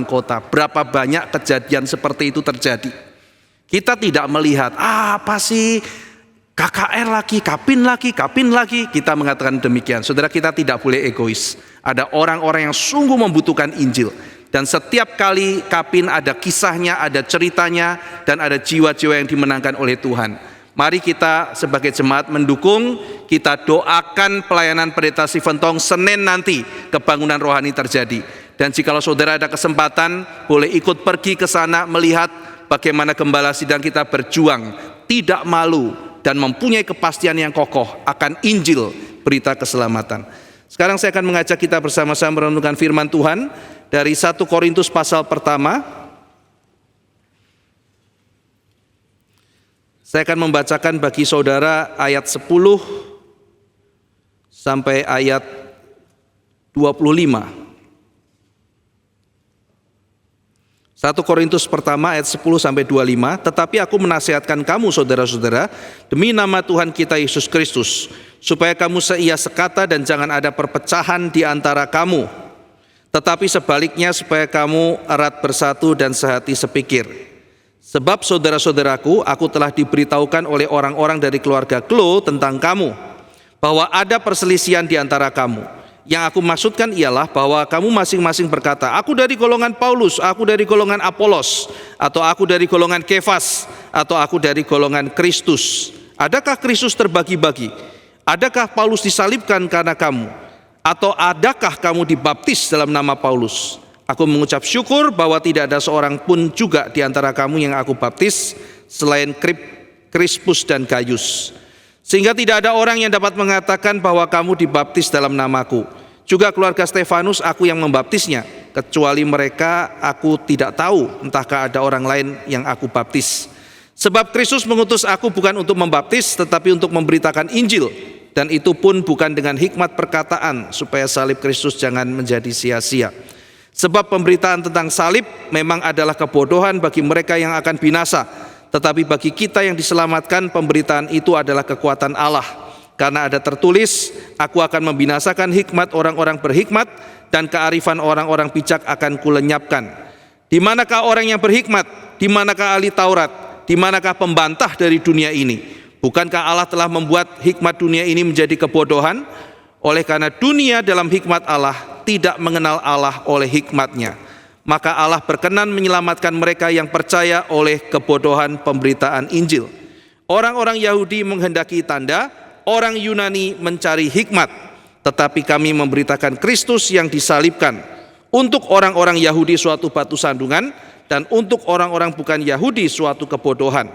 kota. Berapa banyak kejadian seperti itu terjadi. Kita tidak melihat, apa sih KKR lagi, Kapin lagi. Kita mengatakan demikian. Saudara, kita tidak boleh egois. Ada orang-orang yang sungguh membutuhkan Injil. Dan setiap kali Kapin ada kisahnya, ada ceritanya, dan ada jiwa-jiwa yang dimenangkan oleh Tuhan. Mari kita sebagai jemaat mendukung, kita doakan pelayanan Pendeta Stephen Tong Senin nanti kebangunan rohani terjadi. Dan jikalau saudara ada kesempatan, boleh ikut pergi ke sana melihat bagaimana gembala sidang kita berjuang, tidak malu, dan mempunyai kepastian yang kokoh akan Injil, berita keselamatan. Sekarang saya akan mengajak kita bersama-sama merenungkan firman Tuhan dari 1 Korintus pasal pertama. Saya akan membacakan bagi saudara ayat 10 sampai ayat 25. 1 Korintus pertama ayat 10 sampai 25. Tetapi aku menasihatkan kamu saudara-saudara demi nama Tuhan kita Yesus Kristus, supaya kamu seia sekata dan jangan ada perpecahan di antara kamu. Tetapi sebaliknya supaya kamu erat bersatu dan sehati sepikir. Sebab saudara-saudaraku, aku telah diberitahukan oleh orang-orang dari keluarga Klo tentang kamu, bahwa ada perselisihan di antara kamu. Yang aku maksudkan ialah bahwa kamu masing-masing berkata, aku dari golongan Paulus, aku dari golongan Apolos, atau aku dari golongan Kefas, atau aku dari golongan Kristus. Adakah Kristus terbagi-bagi? Adakah Paulus disalibkan karena kamu? Atau adakah kamu dibaptis dalam nama Paulus? Aku mengucap syukur bahwa tidak ada seorang pun juga di antara kamu yang aku baptis selain Krispus dan Gaius. Sehingga tidak ada orang yang dapat mengatakan bahwa kamu dibaptis dalam namaku. Juga keluarga Stefanus aku yang membaptisnya. Kecuali mereka aku tidak tahu, entahkah ada orang lain yang aku baptis. Sebab Kristus mengutus aku bukan untuk membaptis, tetapi untuk memberitakan Injil. Dan itu pun bukan dengan hikmat perkataan, supaya salib Kristus jangan menjadi sia-sia. Sebab pemberitaan tentang salib memang adalah kebodohan bagi mereka yang akan binasa. Tetapi bagi kita yang diselamatkan, pemberitaan itu adalah kekuatan Allah. Karena ada tertulis, aku akan membinasakan hikmat orang-orang berhikmat, dan kearifan orang-orang bijak akan kulenyapkan. Di manakah orang yang berhikmat? Di manakah ahli Taurat? Di manakah pembantah dari dunia ini? Bukankah Allah telah membuat hikmat dunia ini menjadi kebodohan? Oleh karena dunia dalam hikmat Allah tidak mengenal Allah oleh hikmatnya, maka Allah berkenan menyelamatkan mereka yang percaya oleh kebodohan pemberitaan Injil. Orang-orang Yahudi menghendaki tanda, orang Yunani mencari hikmat, tetapi kami memberitakan Kristus yang disalibkan. Untuk orang-orang Yahudi suatu batu sandungan, dan untuk orang-orang bukan Yahudi suatu kebodohan.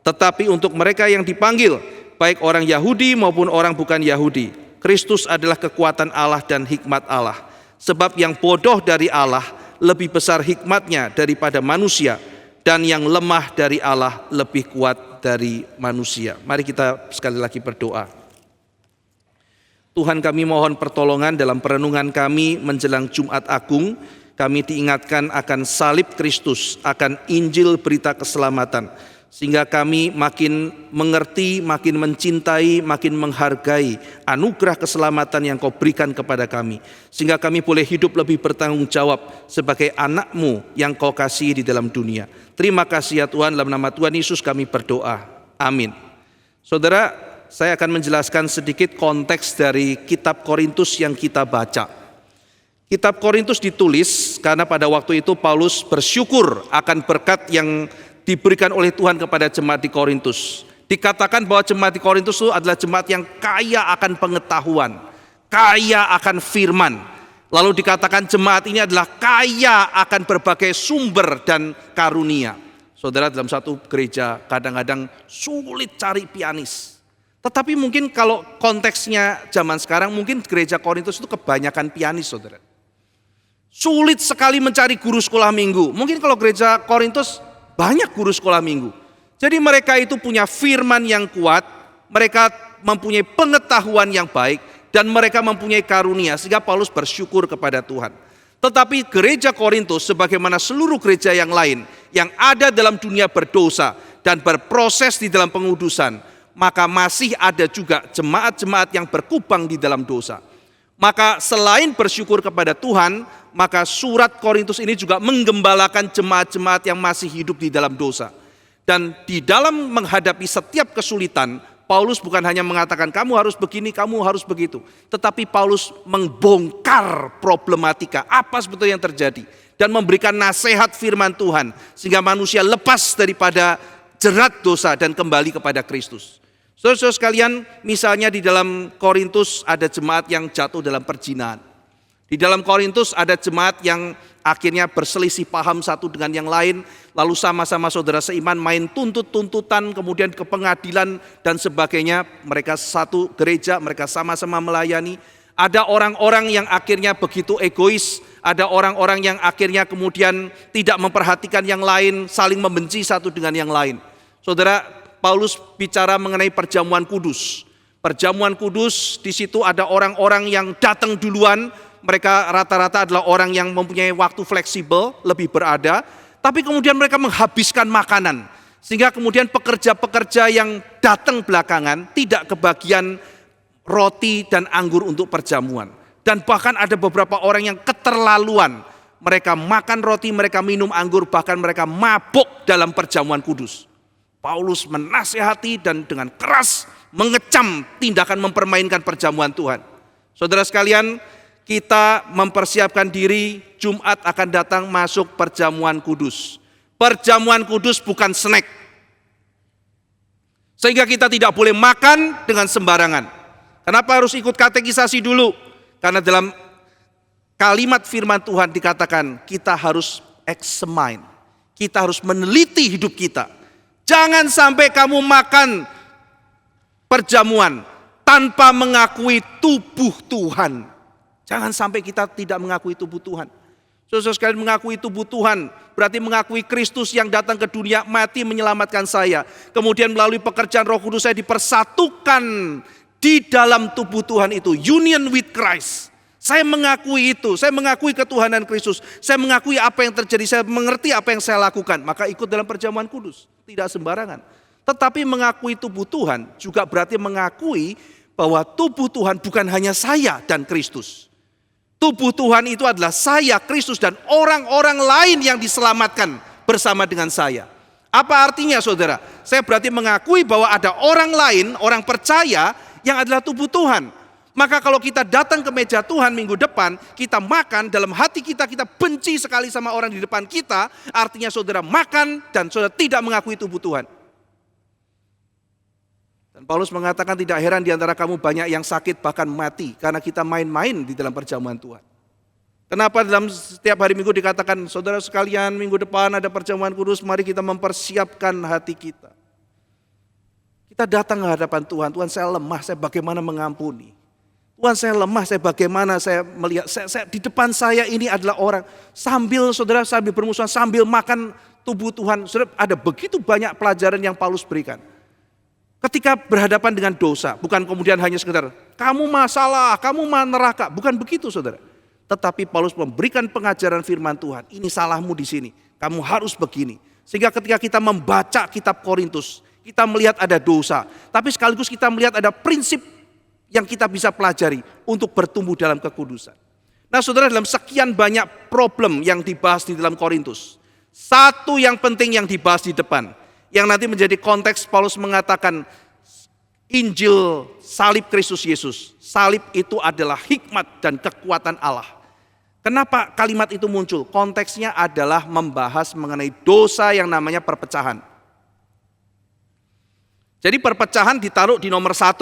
Tetapi untuk mereka yang dipanggil, baik orang Yahudi maupun orang bukan Yahudi, Kristus adalah kekuatan Allah dan hikmat Allah. Sebab yang bodoh dari Allah lebih besar hikmatnya daripada manusia, dan yang lemah dari Allah lebih kuat dari manusia. Mari kita sekali lagi berdoa. Tuhan, kami mohon pertolongan dalam perenungan kami menjelang Jumat Agung. Kami diingatkan akan salib Kristus, akan Injil berita keselamatan, sehingga kami makin mengerti, makin mencintai, makin menghargai anugerah keselamatan yang Kau berikan kepada kami, sehingga kami boleh hidup lebih bertanggung jawab sebagai anak-Mu yang Kau kasihi di dalam dunia. Terima kasih ya Tuhan, dalam nama Tuhan Yesus kami berdoa. Amin. Saudara, saya akan menjelaskan sedikit konteks dari kitab Korintus yang kita baca. Kitab Korintus ditulis karena pada waktu itu Paulus bersyukur akan berkat yang diberikan oleh Tuhan kepada jemaat di Korintus. Dikatakan bahwa jemaat di Korintus itu adalah jemaat yang kaya akan pengetahuan, kaya akan firman. Lalu dikatakan jemaat ini adalah kaya akan berbagai sumber dan karunia. Saudara, dalam satu gereja kadang-kadang sulit cari pianis. Tetapi mungkin kalau konteksnya zaman sekarang, mungkin gereja Korintus itu kebanyakan pianis, saudara. Sulit sekali mencari guru sekolah minggu. Mungkin kalau gereja Korintus banyak guru sekolah minggu. Jadi mereka itu punya firman yang kuat, mereka mempunyai pengetahuan yang baik, dan mereka mempunyai karunia, sehingga Paulus bersyukur kepada Tuhan. Tetapi gereja Korintus sebagaimana seluruh gereja yang lain yang ada dalam dunia berdosa dan berproses di dalam pengudusan, maka masih ada juga jemaat-jemaat yang berkubang di dalam dosa. Maka selain bersyukur kepada Tuhan, maka surat Korintus ini juga menggembalakan jemaat-jemaat yang masih hidup di dalam dosa. Dan di dalam menghadapi setiap kesulitan, Paulus bukan hanya mengatakan kamu harus begini, kamu harus begitu. Tetapi Paulus membongkar problematika apa sebetulnya yang terjadi. Dan memberikan nasihat firman Tuhan. Sehingga manusia lepas daripada jerat dosa dan kembali kepada Kristus. Saudara-saudara sekalian, misalnya di dalam Korintus ada jemaat yang jatuh dalam perzinahan. Di dalam Korintus ada jemaat yang akhirnya berselisih paham satu dengan yang lain, lalu sama-sama saudara seiman main tuntut-tuntutan, kemudian ke pengadilan dan sebagainya. Mereka satu gereja, mereka sama-sama melayani. Ada orang-orang yang akhirnya begitu egois, ada orang-orang yang akhirnya kemudian tidak memperhatikan yang lain, saling membenci satu dengan yang lain. Saudara, Paulus bicara mengenai perjamuan kudus. Perjamuan kudus, di situ ada orang-orang yang datang duluan. Mereka rata-rata adalah orang yang mempunyai waktu fleksibel, lebih berada. Tapi kemudian mereka menghabiskan makanan. Sehingga kemudian pekerja-pekerja yang datang belakangan tidak kebagian roti dan anggur untuk perjamuan. Dan bahkan ada beberapa orang yang keterlaluan. Mereka makan roti, mereka minum anggur, bahkan mereka mabuk dalam perjamuan kudus. Paulus menasihati dan dengan keras mengecam tindakan mempermainkan perjamuan Tuhan. Saudara sekalian, kita mempersiapkan diri, Jumat akan datang masuk perjamuan kudus. Perjamuan kudus bukan snack. Sehingga kita tidak boleh makan dengan sembarangan. Kenapa harus ikut katekisasi dulu? Karena dalam kalimat firman Tuhan dikatakan kita harus examine. Kita harus meneliti hidup kita. Jangan sampai kamu makan perjamuan tanpa mengakui tubuh Tuhan. Jangan sampai kita tidak mengakui tubuh Tuhan. Saudara sekalian, mengakui tubuh Tuhan berarti mengakui Kristus yang datang ke dunia, mati menyelamatkan saya. Kemudian melalui pekerjaan Roh Kudus saya dipersatukan di dalam tubuh Tuhan itu. Union with Christ. Saya mengakui itu, saya mengakui ketuhanan Kristus. Saya mengakui apa yang terjadi, saya mengerti apa yang saya lakukan. Maka ikut dalam perjamuan kudus, tidak sembarangan. Tetapi mengakui tubuh Tuhan juga berarti mengakui bahwa tubuh Tuhan bukan hanya saya dan Kristus. Tubuh Tuhan itu adalah saya, Kristus, dan orang-orang lain yang diselamatkan bersama dengan saya. Apa artinya saudara? Saya berarti mengakui bahwa ada orang lain, orang percaya yang adalah tubuh Tuhan. Maka kalau kita datang ke meja Tuhan minggu depan, kita makan, dalam hati kita benci sekali sama orang di depan kita, artinya saudara makan dan saudara tidak mengakui tubuh Tuhan. Dan Paulus mengatakan tidak heran di antara kamu banyak yang sakit bahkan mati karena kita main-main di dalam perjamuan Tuhan. Kenapa dalam setiap hari Minggu dikatakan saudara sekalian minggu depan ada perjamuan kudus, mari kita mempersiapkan hati kita. Kita datang ke hadapan Tuhan, Tuhan saya lemah, saya bagaimana mengampuni. Tuhan saya lemah, saya bagaimana saya melihat, saya di depan saya ini adalah orang. Sambil saudara sambil bermusuhan, sambil makan tubuh Tuhan. Saudara, ada begitu banyak pelajaran yang Paulus berikan. Ketika berhadapan dengan dosa, bukan kemudian hanya sekedar, kamu masalah, kamu neraka. Bukan begitu saudara. Tetapi Paulus memberikan pengajaran firman Tuhan. Ini salahmu di sini, kamu harus begini. Sehingga ketika kita membaca kitab Korintus, kita melihat ada dosa. Tapi sekaligus kita melihat ada prinsip yang kita bisa pelajari untuk bertumbuh dalam kekudusan. Nah saudara, dalam sekian banyak problem yang dibahas di dalam Korintus, satu yang penting yang dibahas di depan, yang nanti menjadi konteks Paulus mengatakan Injil salib Kristus Yesus. Salib itu adalah hikmat dan kekuatan Allah. Kenapa kalimat itu muncul? Konteksnya adalah membahas mengenai dosa yang namanya perpecahan. Jadi perpecahan ditaruh di nomor 1.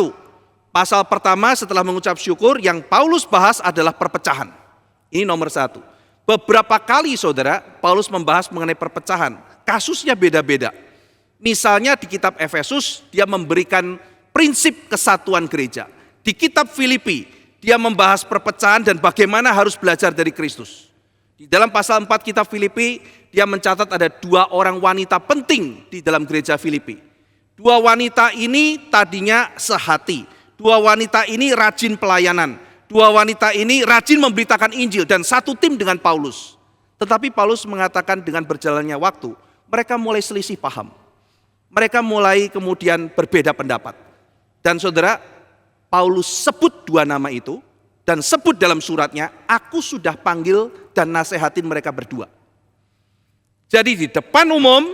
Pasal pertama setelah mengucap syukur yang Paulus bahas adalah perpecahan. Ini nomor 1. Beberapa kali saudara, Paulus membahas mengenai perpecahan. Kasusnya beda-beda. Misalnya di kitab Efesus, dia memberikan prinsip kesatuan gereja. Di kitab Filipi, dia membahas perpecahan dan bagaimana harus belajar dari Kristus. Di dalam pasal 4 kitab Filipi, dia mencatat ada 2 orang wanita penting di dalam gereja Filipi. 2 wanita ini tadinya sehati. 2 wanita ini rajin pelayanan. 2 wanita ini rajin memberitakan Injil dan satu tim dengan Paulus. Tetapi Paulus mengatakan dengan berjalannya waktu, mereka mulai selisih paham. Mereka mulai kemudian berbeda pendapat. Dan saudara, Paulus sebut 2 nama itu dan sebut dalam suratnya, aku sudah panggil dan nasehatin mereka berdua. Jadi di depan umum,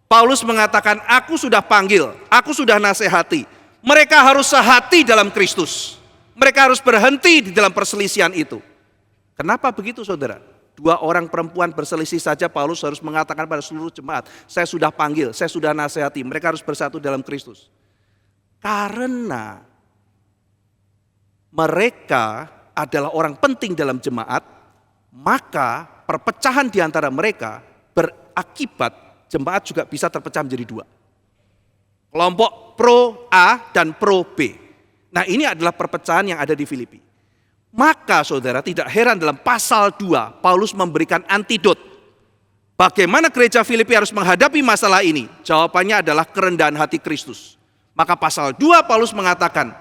Paulus mengatakan, aku sudah panggil, aku sudah nasehati. Mereka harus sehati dalam Kristus. Mereka harus berhenti di dalam perselisihan itu. Kenapa begitu saudara? 2 orang perempuan berselisih saja Paulus harus mengatakan pada seluruh jemaat, saya sudah panggil, saya sudah nasihati, mereka harus bersatu dalam Kristus. Karena mereka adalah orang penting dalam jemaat, maka perpecahan di antara mereka berakibat jemaat juga bisa terpecah menjadi 2. Kelompok pro A dan pro B. Nah ini adalah perpecahan yang ada di Filipi. Maka saudara tidak heran dalam pasal 2 Paulus memberikan antidot. Bagaimana gereja Filipi harus menghadapi masalah ini? Jawabannya adalah kerendahan hati Kristus. Maka pasal 2 Paulus mengatakan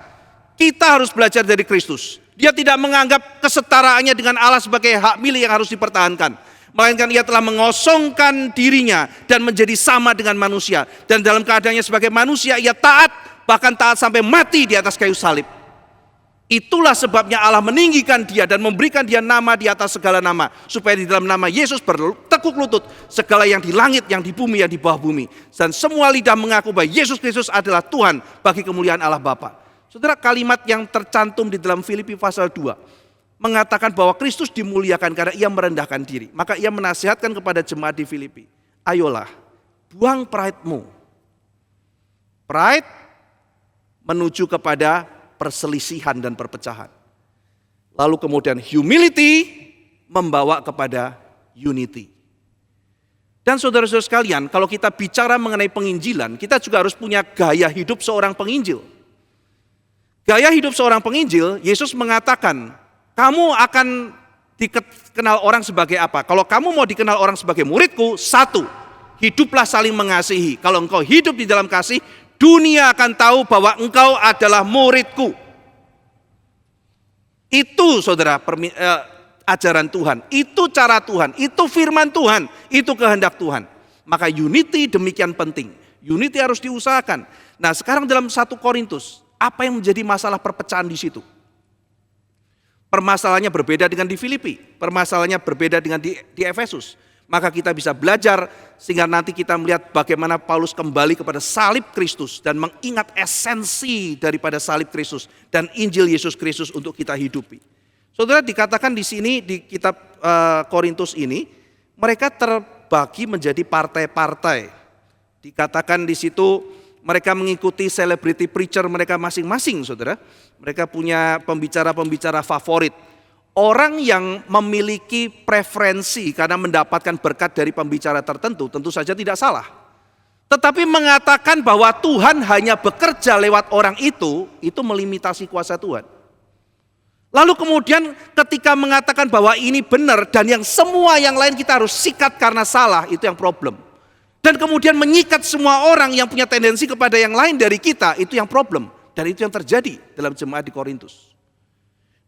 kita harus belajar dari Kristus. Dia tidak menganggap kesetaraannya dengan Allah sebagai hak milik yang harus dipertahankan. Melainkan ia telah mengosongkan dirinya dan menjadi sama dengan manusia. Dan dalam keadaannya sebagai manusia ia taat, bahkan taat sampai mati di atas kayu salib. Itulah sebabnya Allah meninggikan dia dan memberikan dia nama di atas segala nama. Supaya di dalam nama Yesus bertekuk lutut segala yang di langit, yang di bumi, yang di bawah bumi. Dan semua lidah mengaku bahwa Yesus Kristus adalah Tuhan bagi kemuliaan Allah Bapa. Saudara, kalimat yang tercantum di dalam Filipi pasal 2 mengatakan bahwa Kristus dimuliakan karena ia merendahkan diri. Maka ia menasihatkan kepada jemaat di Filipi, ayolah buang pride-mu. Pride menuju kepada perselisihan dan perpecahan. Lalu kemudian humility membawa kepada unity. Dan saudara-saudara sekalian, kalau kita bicara mengenai penginjilan, kita juga harus punya gaya hidup seorang penginjil. Gaya hidup seorang penginjil, Yesus mengatakan, kamu akan dikenal orang sebagai apa? Kalau kamu mau dikenal orang sebagai muridku, 1, hiduplah saling mengasihi. Kalau engkau hidup di dalam kasih, dunia akan tahu bahwa engkau adalah muridku. Itu saudara ajaran Tuhan, itu cara Tuhan, itu firman Tuhan, itu kehendak Tuhan. Maka unity demikian penting. Unity harus diusahakan. Nah sekarang dalam 1 Korintus, apa yang menjadi masalah perpecahan di situ? Permasalahannya berbeda dengan di Filipi, permasalahannya berbeda dengan di Efesus. Maka kita bisa belajar sehingga nanti kita melihat bagaimana Paulus kembali kepada salib Kristus dan mengingat esensi daripada salib Kristus dan Injil Yesus Kristus untuk kita hidupi. Saudara, dikatakan di sini di kitab Korintus ini mereka terbagi menjadi partai-partai. Dikatakan di situ mereka mengikuti celebrity preacher mereka masing-masing, saudara. Mereka punya pembicara-pembicara favorit. Orang yang memiliki preferensi karena mendapatkan berkat dari pembicara tertentu tentu saja tidak salah. Tetapi mengatakan bahwa Tuhan hanya bekerja lewat orang itu melimitasi kuasa Tuhan. Lalu kemudian ketika mengatakan bahwa ini benar dan yang semua yang lain kita harus sikat karena salah, itu yang problem. Dan kemudian menyikat semua orang yang punya tendensi kepada yang lain dari kita, itu yang problem. Dan itu yang terjadi dalam jemaat di Korintus.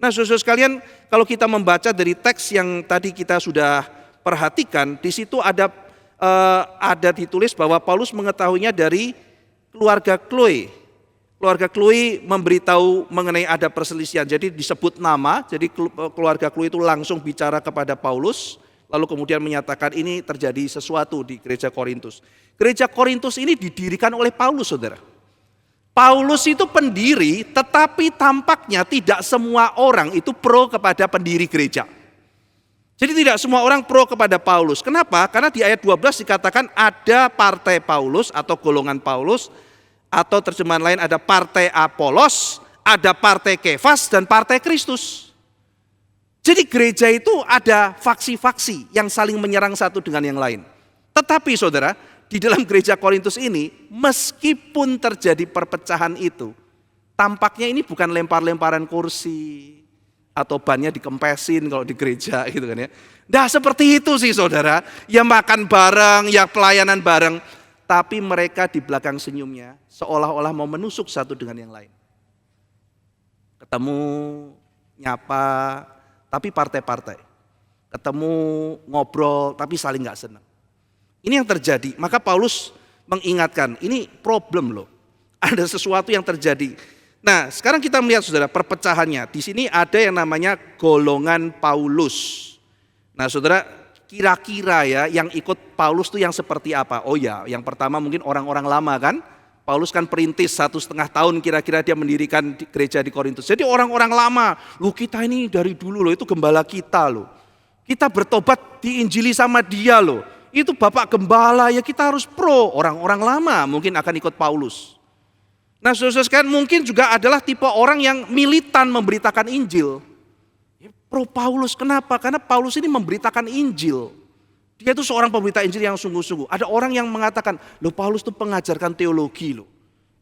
Nah saudara sekalian, kalau kita membaca dari teks yang tadi kita sudah perhatikan, di situ ada ditulis bahwa Paulus mengetahuinya dari keluarga Chloe. Keluarga Chloe memberitahu mengenai ada perselisihan, jadi disebut nama, jadi keluarga Chloe itu langsung bicara kepada Paulus, lalu kemudian menyatakan ini terjadi sesuatu di gereja Korintus. Gereja Korintus ini didirikan oleh Paulus, saudara. Paulus itu pendiri, tetapi tampaknya tidak semua orang itu pro kepada pendiri gereja. Jadi tidak semua orang pro kepada Paulus. Kenapa? Karena di ayat 12 dikatakan ada partai Paulus atau golongan Paulus, atau terjemahan lain ada partai Apolos, ada partai Kefas, dan partai Kristus. Jadi gereja itu ada faksi-faksi yang saling menyerang satu dengan yang lain. Tetapi saudara, di dalam gereja Korintus ini, meskipun terjadi perpecahan itu, tampaknya ini bukan lempar-lemparan kursi atau bannya dikempesin kalau di gereja gitu kan ya. Nah seperti itu sih saudara, ya makan bareng, ya pelayanan bareng, tapi mereka di belakang senyumnya seolah-olah mau menusuk satu dengan yang lain. Ketemu, nyapa, tapi partai-partai. Ketemu, ngobrol, tapi saling gak senang. Ini yang terjadi, maka Paulus mengingatkan, ini problem loh. Ada sesuatu yang terjadi. Nah, sekarang kita melihat saudara perpecahannya. Di sini ada yang namanya golongan Paulus. Nah, saudara, kira-kira ya yang ikut Paulus itu yang seperti apa? Oh ya, yang pertama mungkin orang-orang lama kan. Paulus kan perintis 1,5 tahun kira-kira dia mendirikan gereja di Korintus. Jadi orang-orang lama, loh kita ini dari dulu loh, itu gembala kita loh. Kita bertobat diinjili sama dia loh. Itu Bapak Gembala, ya kita harus pro. Orang-orang lama mungkin akan ikut Paulus. Nah saudara sekalian mungkin juga adalah tipe orang yang militan memberitakan Injil. Pro Paulus, kenapa? Karena Paulus ini memberitakan Injil. Dia itu seorang pemberita Injil yang sungguh-sungguh. Ada orang yang mengatakan, loh Paulus itu mengajarkan teologi loh.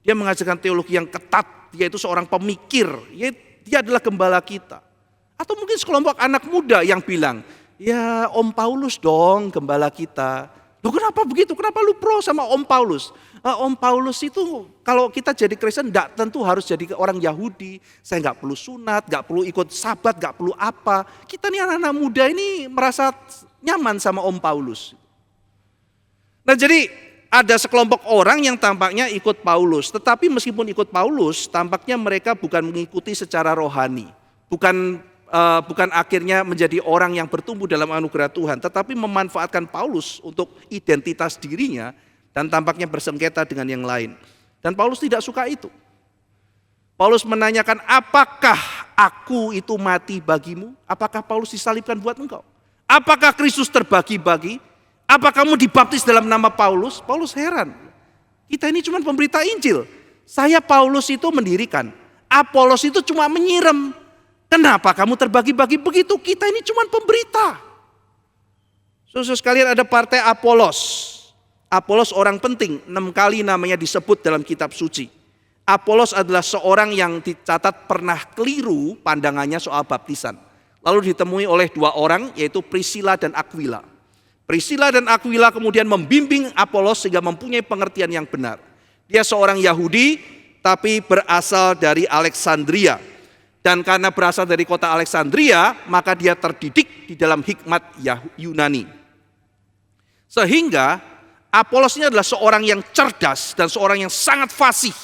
Dia mengajarkan teologi yang ketat. Dia itu seorang pemikir. Dia adalah gembala kita. Atau mungkin sekelompok anak muda yang bilang, ya Om Paulus dong gembala kita. Loh kenapa begitu? Kenapa lu pro sama Om Paulus? Om Paulus itu kalau kita jadi Kristen enggak tentu harus jadi orang Yahudi. Saya enggak perlu sunat, enggak perlu ikut sabat, enggak perlu apa. Kita nih anak-anak muda ini merasa nyaman sama Om Paulus. Nah jadi ada sekelompok orang yang tampaknya ikut Paulus. Tetapi meskipun ikut Paulus, tampaknya mereka bukan mengikuti secara rohani. Bukan akhirnya menjadi orang yang bertumbuh dalam anugerah Tuhan, tetapi memanfaatkan Paulus untuk identitas dirinya dan tampaknya bersengketa dengan yang lain. Dan Paulus tidak suka itu. Paulus menanyakan, apakah aku itu mati bagimu? Apakah Paulus disalibkan buat engkau? Apakah Kristus terbagi-bagi? Apa kamu dibaptis dalam nama Paulus? Paulus heran. Kita ini cuma pemberita Injil. Saya Paulus itu mendirikan. Apolos itu cuma menyiram. Kenapa kamu terbagi-bagi begitu? Kita ini cuma pemberita. Saudara sekalian ada partai Apolos. Apolos orang penting, 6 kali namanya disebut dalam kitab suci. Apolos adalah seorang yang dicatat pernah keliru pandangannya soal baptisan. Lalu ditemui oleh 2 orang yaitu Priscilla dan Aquila. Priscilla dan Aquila kemudian membimbing Apolos sehingga mempunyai pengertian yang benar. Dia seorang Yahudi tapi berasal dari Alexandria. Dan karena berasal dari kota Alexandria, maka dia terdidik di dalam hikmat Yunani. Sehingga Apolos ini adalah seorang yang cerdas dan seorang yang sangat fasih.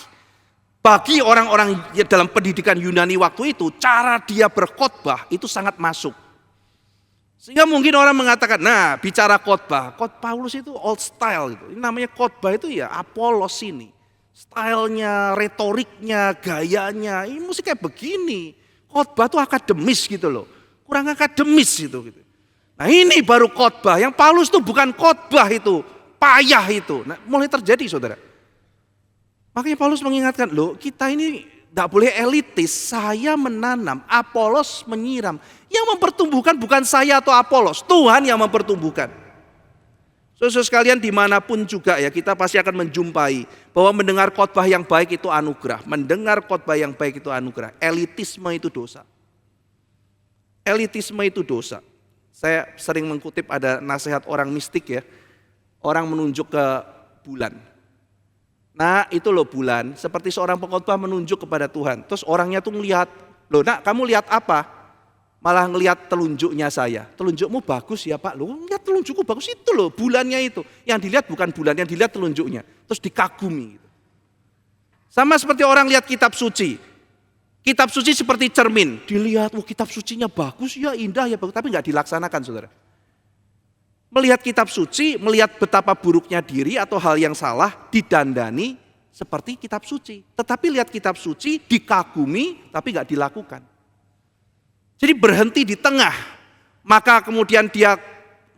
Bagi orang-orang dalam pendidikan Yunani waktu itu, cara dia berkhotbah itu sangat masuk. Sehingga mungkin orang mengatakan, nah bicara khotbah Paulus itu old style gitu. Ini namanya khotbah itu ya Apolos ini. Stylenya, retoriknya, gayanya, ini mesti kayak begini. Khotbah itu akademis gitu loh. Kurang akademis gitu. Nah ini baru khotbah. Yang Paulus itu bukan khotbah itu. Payah itu. Nah mulai terjadi saudara. Makanya Paulus mengingatkan, loh kita ini gak boleh elitis. Saya menanam, Apolos menyiram. Yang mempertumbuhkan bukan saya atau Apolos. Tuhan yang mempertumbuhkan. Saudara sekalian dimanapun juga ya kita pasti akan menjumpai bahwa mendengar khotbah yang baik itu anugerah. Mendengar khotbah yang baik itu anugerah. Elitisme itu dosa. Elitisme itu dosa. Saya sering mengutip ada nasihat orang mistik ya. Orang menunjuk ke bulan. Nah itu loh bulan seperti seorang pengkhotbah menunjuk kepada Tuhan. Terus orangnya tuh ngelihat, loh nak kamu lihat apa? Malah ngelihat telunjuknya saya. Telunjukmu bagus ya Pak. Loh, lihat telunjukku bagus itu loh, bulannya itu. Yang dilihat bukan bulan, yang dilihat telunjuknya. Terus dikagumi. Sama seperti orang lihat kitab suci. Kitab suci seperti cermin. Dilihat, wah kitab sucinya bagus ya, indah ya, bagus. Tapi nggak dilaksanakan saudara. Melihat kitab suci, melihat betapa buruknya diri atau hal yang salah, didandani, seperti kitab suci. Tetapi lihat kitab suci dikagumi tapi gak dilakukan. Jadi berhenti di tengah. Maka kemudian dia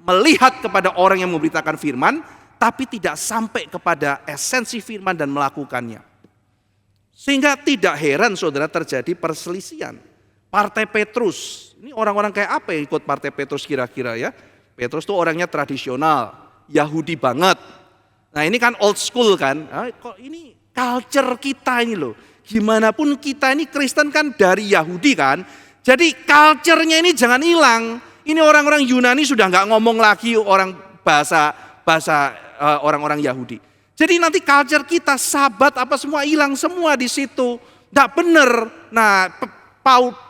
melihat kepada orang yang memberitakan firman, tapi tidak sampai kepada esensi firman dan melakukannya. Sehingga tidak heran saudara terjadi perselisihan. Partai Petrus, ini orang-orang kayak apa yang ikut partai Petrus kira-kira ya? Petrus itu orangnya tradisional, Yahudi banget. Nah ini kan old school kan, kok ini culture kita ini loh. Gimana pun kita ini Kristen kan dari Yahudi kan, jadi culture-nya ini jangan hilang. Ini orang-orang Yunani sudah nggak ngomong lagi orang bahasa orang-orang Yahudi. Jadi nanti culture kita, Sabat apa semua hilang semua di situ. Nggak benar. Nah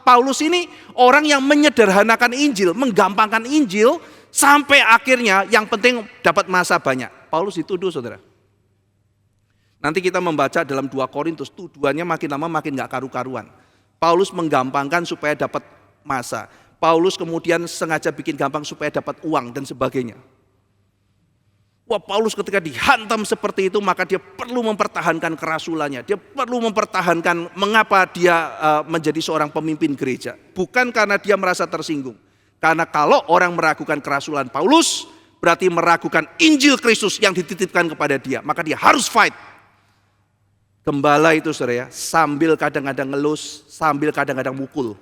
Paulus ini orang yang menyederhanakan Injil, menggampangkan Injil, sampai akhirnya yang penting dapat masa banyak. Paulus dituduh saudara. Nanti kita membaca dalam 2 Korintus, tuduhannya makin lama makin gak karu-karuan. Paulus menggampangkan supaya dapat masa. Paulus kemudian sengaja bikin gampang supaya dapat uang dan sebagainya. Wah, Paulus ketika dihantam seperti itu maka dia perlu mempertahankan kerasulannya. Dia perlu mempertahankan mengapa dia menjadi seorang pemimpin gereja. Bukan karena dia merasa tersinggung. Karena kalau orang meragukan kerasulan Paulus, berarti meragukan Injil Kristus yang dititipkan kepada dia. Maka dia harus fight. Gembala itu saudara ya, sambil kadang-kadang ngelus, sambil kadang-kadang mukul.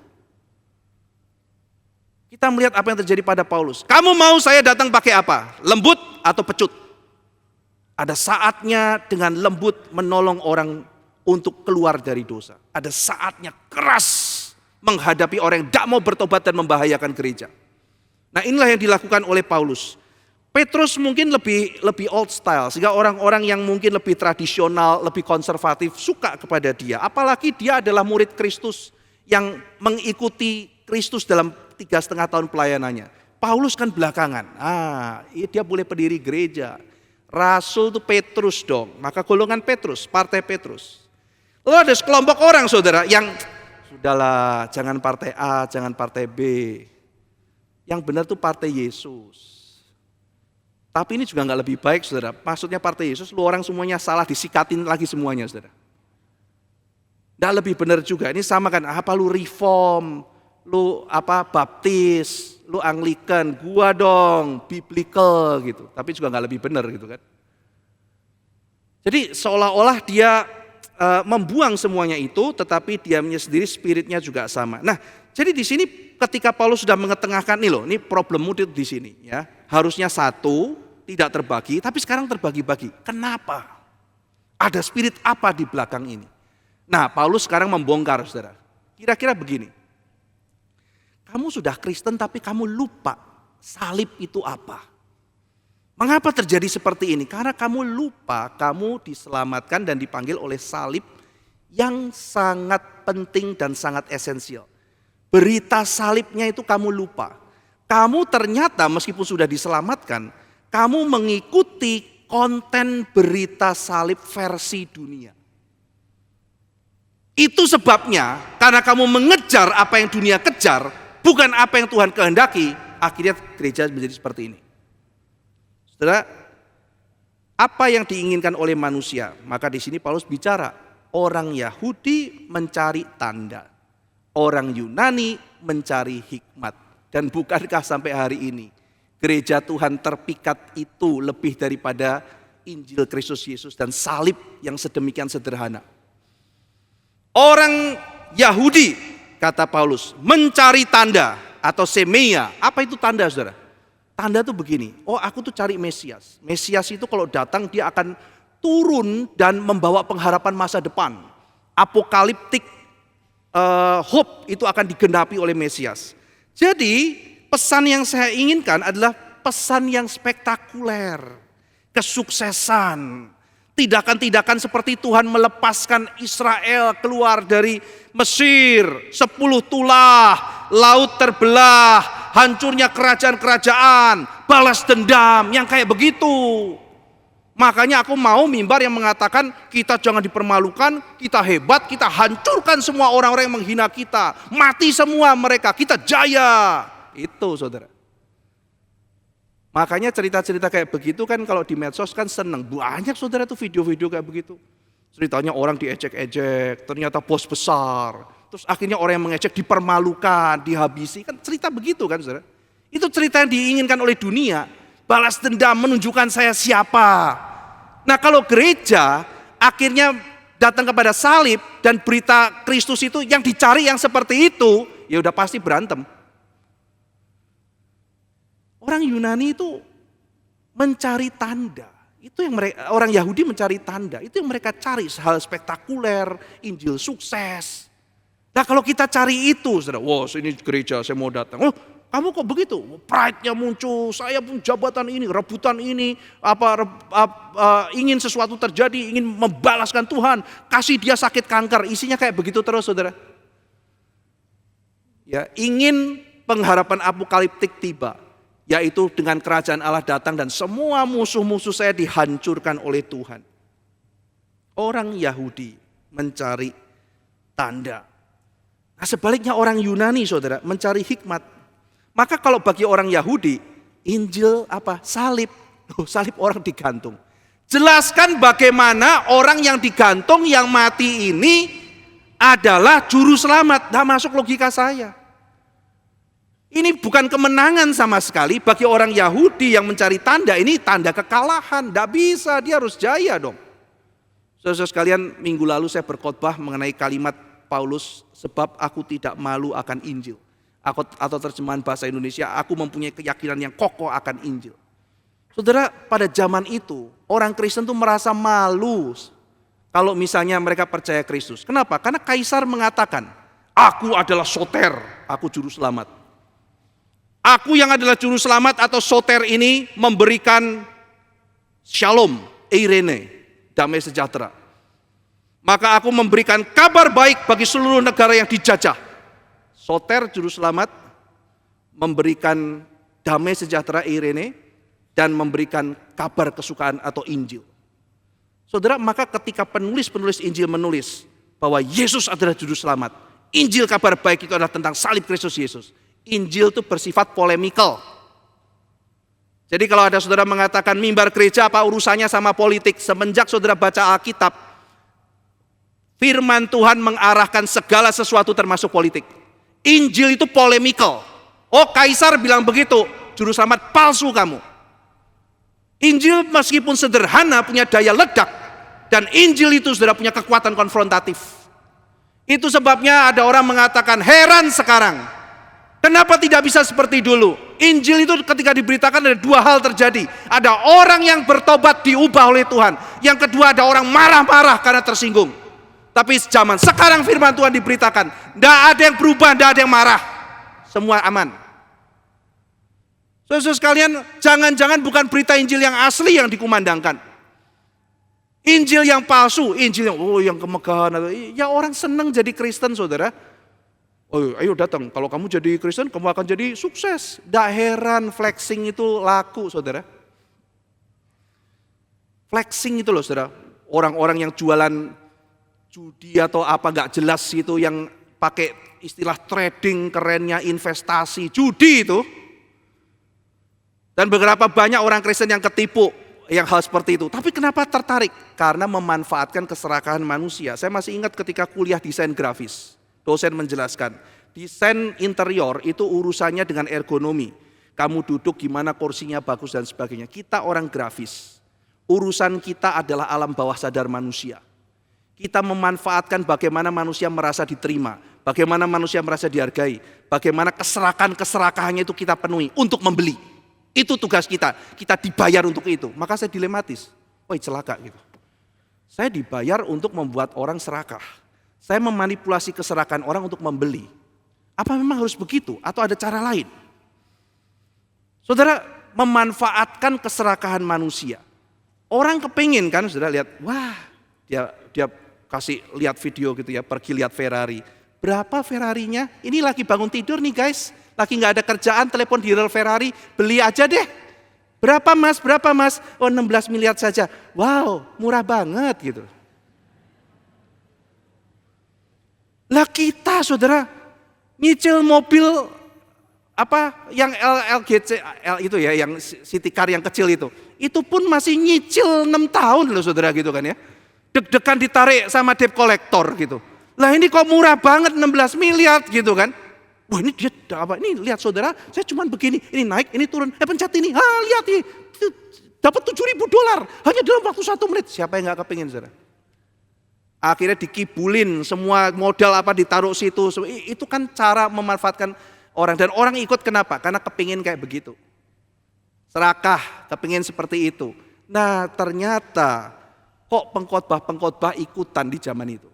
Kita melihat apa yang terjadi pada Paulus. Kamu mau saya datang pakai apa? Lembut atau pecut? Ada saatnya dengan lembut menolong orang untuk keluar dari dosa. Ada saatnya keras menghadapi orang yang tidak mau bertobat dan membahayakan gereja. Nah inilah yang dilakukan oleh Paulus. Petrus mungkin lebih old style. Sehingga orang-orang yang mungkin lebih tradisional, lebih konservatif suka kepada dia. Apalagi dia adalah murid Kristus yang mengikuti Kristus dalam 3,5 tahun pelayanannya. Paulus kan belakangan. Dia boleh pendiri gereja. Rasul itu Petrus dong. Maka golongan Petrus, partai Petrus. Lalu ada sekelompok orang saudara yang sudahlah, jangan partai A, jangan partai B. Yang benar tuh partai Yesus. Tapi ini juga nggak lebih baik saudara. Maksudnya partai Yesus, lu orang semuanya salah, disikatin lagi semuanya saudara. Nggak lebih benar juga. Ini sama kan, apa lu reform, lu apa baptis, lu Anglikan, gua dong biblical gitu. Tapi juga nggak lebih benar gitu kan. Jadi seolah-olah dia membuang semuanya itu, tetapi diamnya sendiri spiritnya juga sama. Nah, jadi di sini ketika Paulus sudah mengetengahkan nih loh, ini problemmu di sini ya. Harusnya satu, tidak terbagi, tapi sekarang terbagi-bagi. Kenapa? Ada spirit apa di belakang ini? Nah, Paulus sekarang membongkar saudara. Kira-kira begini. Kamu sudah Kristen tapi kamu lupa salib itu apa? Mengapa terjadi seperti ini? Karena kamu lupa kamu diselamatkan dan dipanggil oleh salib yang sangat penting dan sangat esensial. Berita salibnya itu kamu lupa. Kamu ternyata meskipun sudah diselamatkan, kamu mengikuti konten berita salib versi dunia. Itu sebabnya karena kamu mengejar apa yang dunia kejar, bukan apa yang Tuhan kehendaki, akhirnya gereja menjadi seperti ini. Saudara, apa yang diinginkan oleh manusia? Maka di sini Paulus bicara, orang Yahudi mencari tanda, orang Yunani mencari hikmat. Dan bukankah sampai hari ini gereja Tuhan terpikat itu lebih daripada Injil Kristus Yesus dan salib yang sedemikian sederhana. Orang Yahudi, kata Paulus, mencari tanda atau semeia. Apa itu tanda saudara? Tanda itu begini, aku tuh cari Mesias. Mesias itu kalau datang dia akan turun dan membawa pengharapan masa depan. Apokaliptik hope itu akan digenapi oleh Mesias. Jadi pesan yang saya inginkan adalah pesan yang spektakuler. Kesuksesan. Tindakan-tindakan seperti Tuhan melepaskan Israel keluar dari Mesir. 10 tulah, laut terbelah, hancurnya kerajaan-kerajaan, balas dendam, yang kayak begitu. Makanya aku mau mimbar yang mengatakan kita jangan dipermalukan, kita hebat, kita hancurkan semua orang-orang yang menghina kita. Mati semua mereka, kita jaya. Itu saudara. Makanya cerita-cerita kayak begitu kan kalau di medsos kan seneng. Banyak saudara tuh video-video kayak begitu. Ceritanya orang diejek-ejek, ternyata bos besar. Terus akhirnya orang yang mengejek dipermalukan, dihabisi. Kan cerita begitu kan saudara. Itu cerita yang diinginkan oleh dunia. Balas dendam menunjukkan saya siapa. Nah kalau gereja akhirnya datang kepada salib dan berita Kristus itu yang dicari yang seperti itu, ya udah pasti berantem. Orang Yunani itu mencari tanda. Itu yang mereka, orang Yahudi mencari tanda. Itu yang mereka cari, hal spektakuler, Injil sukses. Nah kalau kita cari itu, saudara, wah ini gereja saya mau datang. Oh kamu kok begitu? Pride-nya muncul, saya pun jabatan ini, rebutan ini, ingin sesuatu terjadi, ingin membalaskan Tuhan, kasih dia sakit kanker, isinya kayak begitu terus, saudara. Ya, ingin pengharapan apokaliptik tiba. Yaitu dengan kerajaan Allah datang dan semua musuh-musuh saya dihancurkan oleh Tuhan. Orang Yahudi mencari tanda. Nah sebaliknya orang Yunani saudara mencari hikmat. Maka kalau bagi orang Yahudi, Injil apa? Salib. Salib orang digantung. Jelaskan bagaimana orang yang digantung, yang mati ini adalah juru selamat. Nah masuk logika saya. Ini bukan kemenangan sama sekali bagi orang Yahudi yang mencari tanda. Ini tanda kekalahan, tidak bisa, dia harus jaya dong. Saudara sekalian, minggu lalu saya berkhotbah mengenai kalimat Paulus, sebab aku tidak malu akan Injil. Atau terjemahan bahasa Indonesia, aku mempunyai keyakinan yang kokoh akan Injil. Saudara, pada zaman itu orang Kristen tuh merasa malu kalau misalnya mereka percaya Kristus. Kenapa? Karena Kaisar mengatakan, aku adalah soter, aku juru selamat. Aku yang adalah juru selamat atau soter ini memberikan shalom, eirene, damai sejahtera. Maka aku memberikan kabar baik bagi seluruh negara yang dijajah. Soter, juru selamat, memberikan damai sejahtera, eirene, dan memberikan kabar kesukaan atau Injil. Saudara, maka ketika penulis-penulis Injil menulis bahwa Yesus adalah juru selamat, Injil kabar baik itu adalah tentang salib Kristus Yesus. Injil itu bersifat polemikal. Jadi kalau ada saudara mengatakan mimbar gereja apa urusannya sama politik, semenjak saudara baca Alkitab, firman Tuhan mengarahkan segala sesuatu termasuk politik. Injil itu polemikal. Oh Kaisar bilang begitu, juru selamat palsu kamu. Injil meskipun sederhana punya daya ledak, dan Injil itu saudara punya kekuatan konfrontatif. Itu sebabnya ada orang mengatakan heran sekarang. Kenapa tidak bisa seperti dulu? Injil itu ketika diberitakan ada dua hal terjadi. Ada orang yang bertobat diubah oleh Tuhan. Yang kedua ada orang marah-marah karena tersinggung. Tapi zaman sekarang firman Tuhan diberitakan. Tidak ada yang berubah, tidak ada yang marah. Semua aman. Saudara sekalian, jangan-jangan bukan berita Injil yang asli yang dikumandangkan. Injil yang palsu, Injil yang kemegahan. Ya orang senang jadi Kristen saudara. Oh, ayo datang, kalau kamu jadi Kristen, kamu akan jadi sukses. Tidak heran flexing itu laku, saudara. Flexing itu loh, saudara. Orang-orang yang jualan judi atau apa nggak jelas itu, yang pakai istilah trading, kerennya investasi, judi itu. Dan beberapa banyak orang Kristen yang ketipu, yang hal seperti itu. Tapi kenapa tertarik? Karena memanfaatkan keserakahan manusia. Saya masih ingat ketika kuliah desain grafis. Dosen menjelaskan, desain interior itu urusannya dengan ergonomi. Kamu duduk gimana kursinya bagus dan sebagainya. Kita orang grafis, urusan kita adalah alam bawah sadar manusia. Kita memanfaatkan bagaimana manusia merasa diterima, bagaimana manusia merasa dihargai, bagaimana keserakahannya itu kita penuhi untuk membeli. Itu tugas kita, kita dibayar untuk itu. Maka saya dilematis, wah celaka gitu. Saya dibayar untuk membuat orang serakah. Saya memanipulasi keserakahan orang untuk membeli. Apa memang harus begitu? Atau ada cara lain? Saudara, memanfaatkan keserakahan manusia. Orang kepingin kan, saudara lihat, wah dia kasih lihat video gitu ya, pergi lihat Ferrari. Berapa Ferrarinya? Ini lagi bangun tidur nih guys, lagi gak ada kerjaan, telepon dealer Ferrari, beli aja deh. Berapa mas? Berapa mas? Oh 16 miliar saja. Wow, murah banget gitu. Lah kita saudara nyicil mobil apa yang LGC itu ya, yang city car yang kecil itu pun masih nyicil 6 tahun loh saudara gitu kan ya. deg-degan ditarik sama debt collector gitu. Lah ini kok murah banget 16 miliar gitu kan. Wah ini dia apa? Ini lihat saudara, saya cuman begini, ini naik, ini turun, pencet ini, lihat ini, dapat $7.000 hanya dalam waktu 1 menit. Siapa yang nggak kepingin saudara? Akhirnya dikibulin, semua modal apa ditaruh situ. Itu kan cara memanfaatkan orang, dan orang ikut kenapa? Karena kepingin kayak begitu. Serakah, kepingin seperti itu. Nah ternyata kok pengkhotbah ikutan di zaman itu.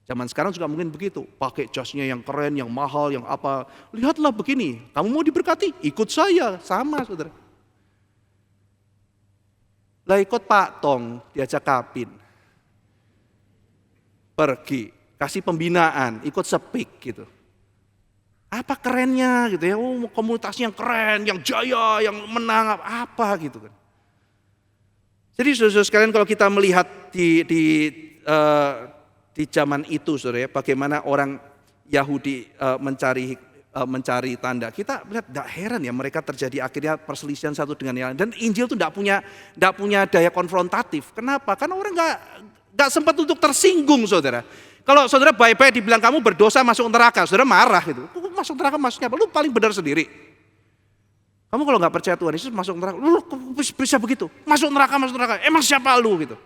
Zaman sekarang juga mungkin begitu, pakai jasnya yang keren, yang mahal, yang apa. Lihatlah begini, kamu mau diberkati? Ikut saya, sama saudara. Lah ikut Pak Tong, diajak Kapin. Pergi, kasih pembinaan, ikut speak gitu. Apa kerennya gitu ya, komunitasnya yang keren, yang jaya, yang menang, apa gitu kan. Jadi saudara sekalian kalau kita melihat di zaman itu saudara ya, bagaimana orang Yahudi mencari tanda. Kita melihat tidak heran ya mereka terjadi akhirnya perselisihan satu dengan yang lain. Dan Injil itu tidak punya daya konfrontatif. Kenapa? Karena orang nggak sempat untuk tersinggung saudara. Kalau saudara baik-baik dibilang kamu berdosa masuk neraka, saudara marah gitu. Masuk neraka maksudnya apa? Lu paling benar sendiri. Kamu kalau nggak percaya Tuhan Yesus masuk neraka, lu bisa begitu? Masuk neraka, emang siapa lu gitu?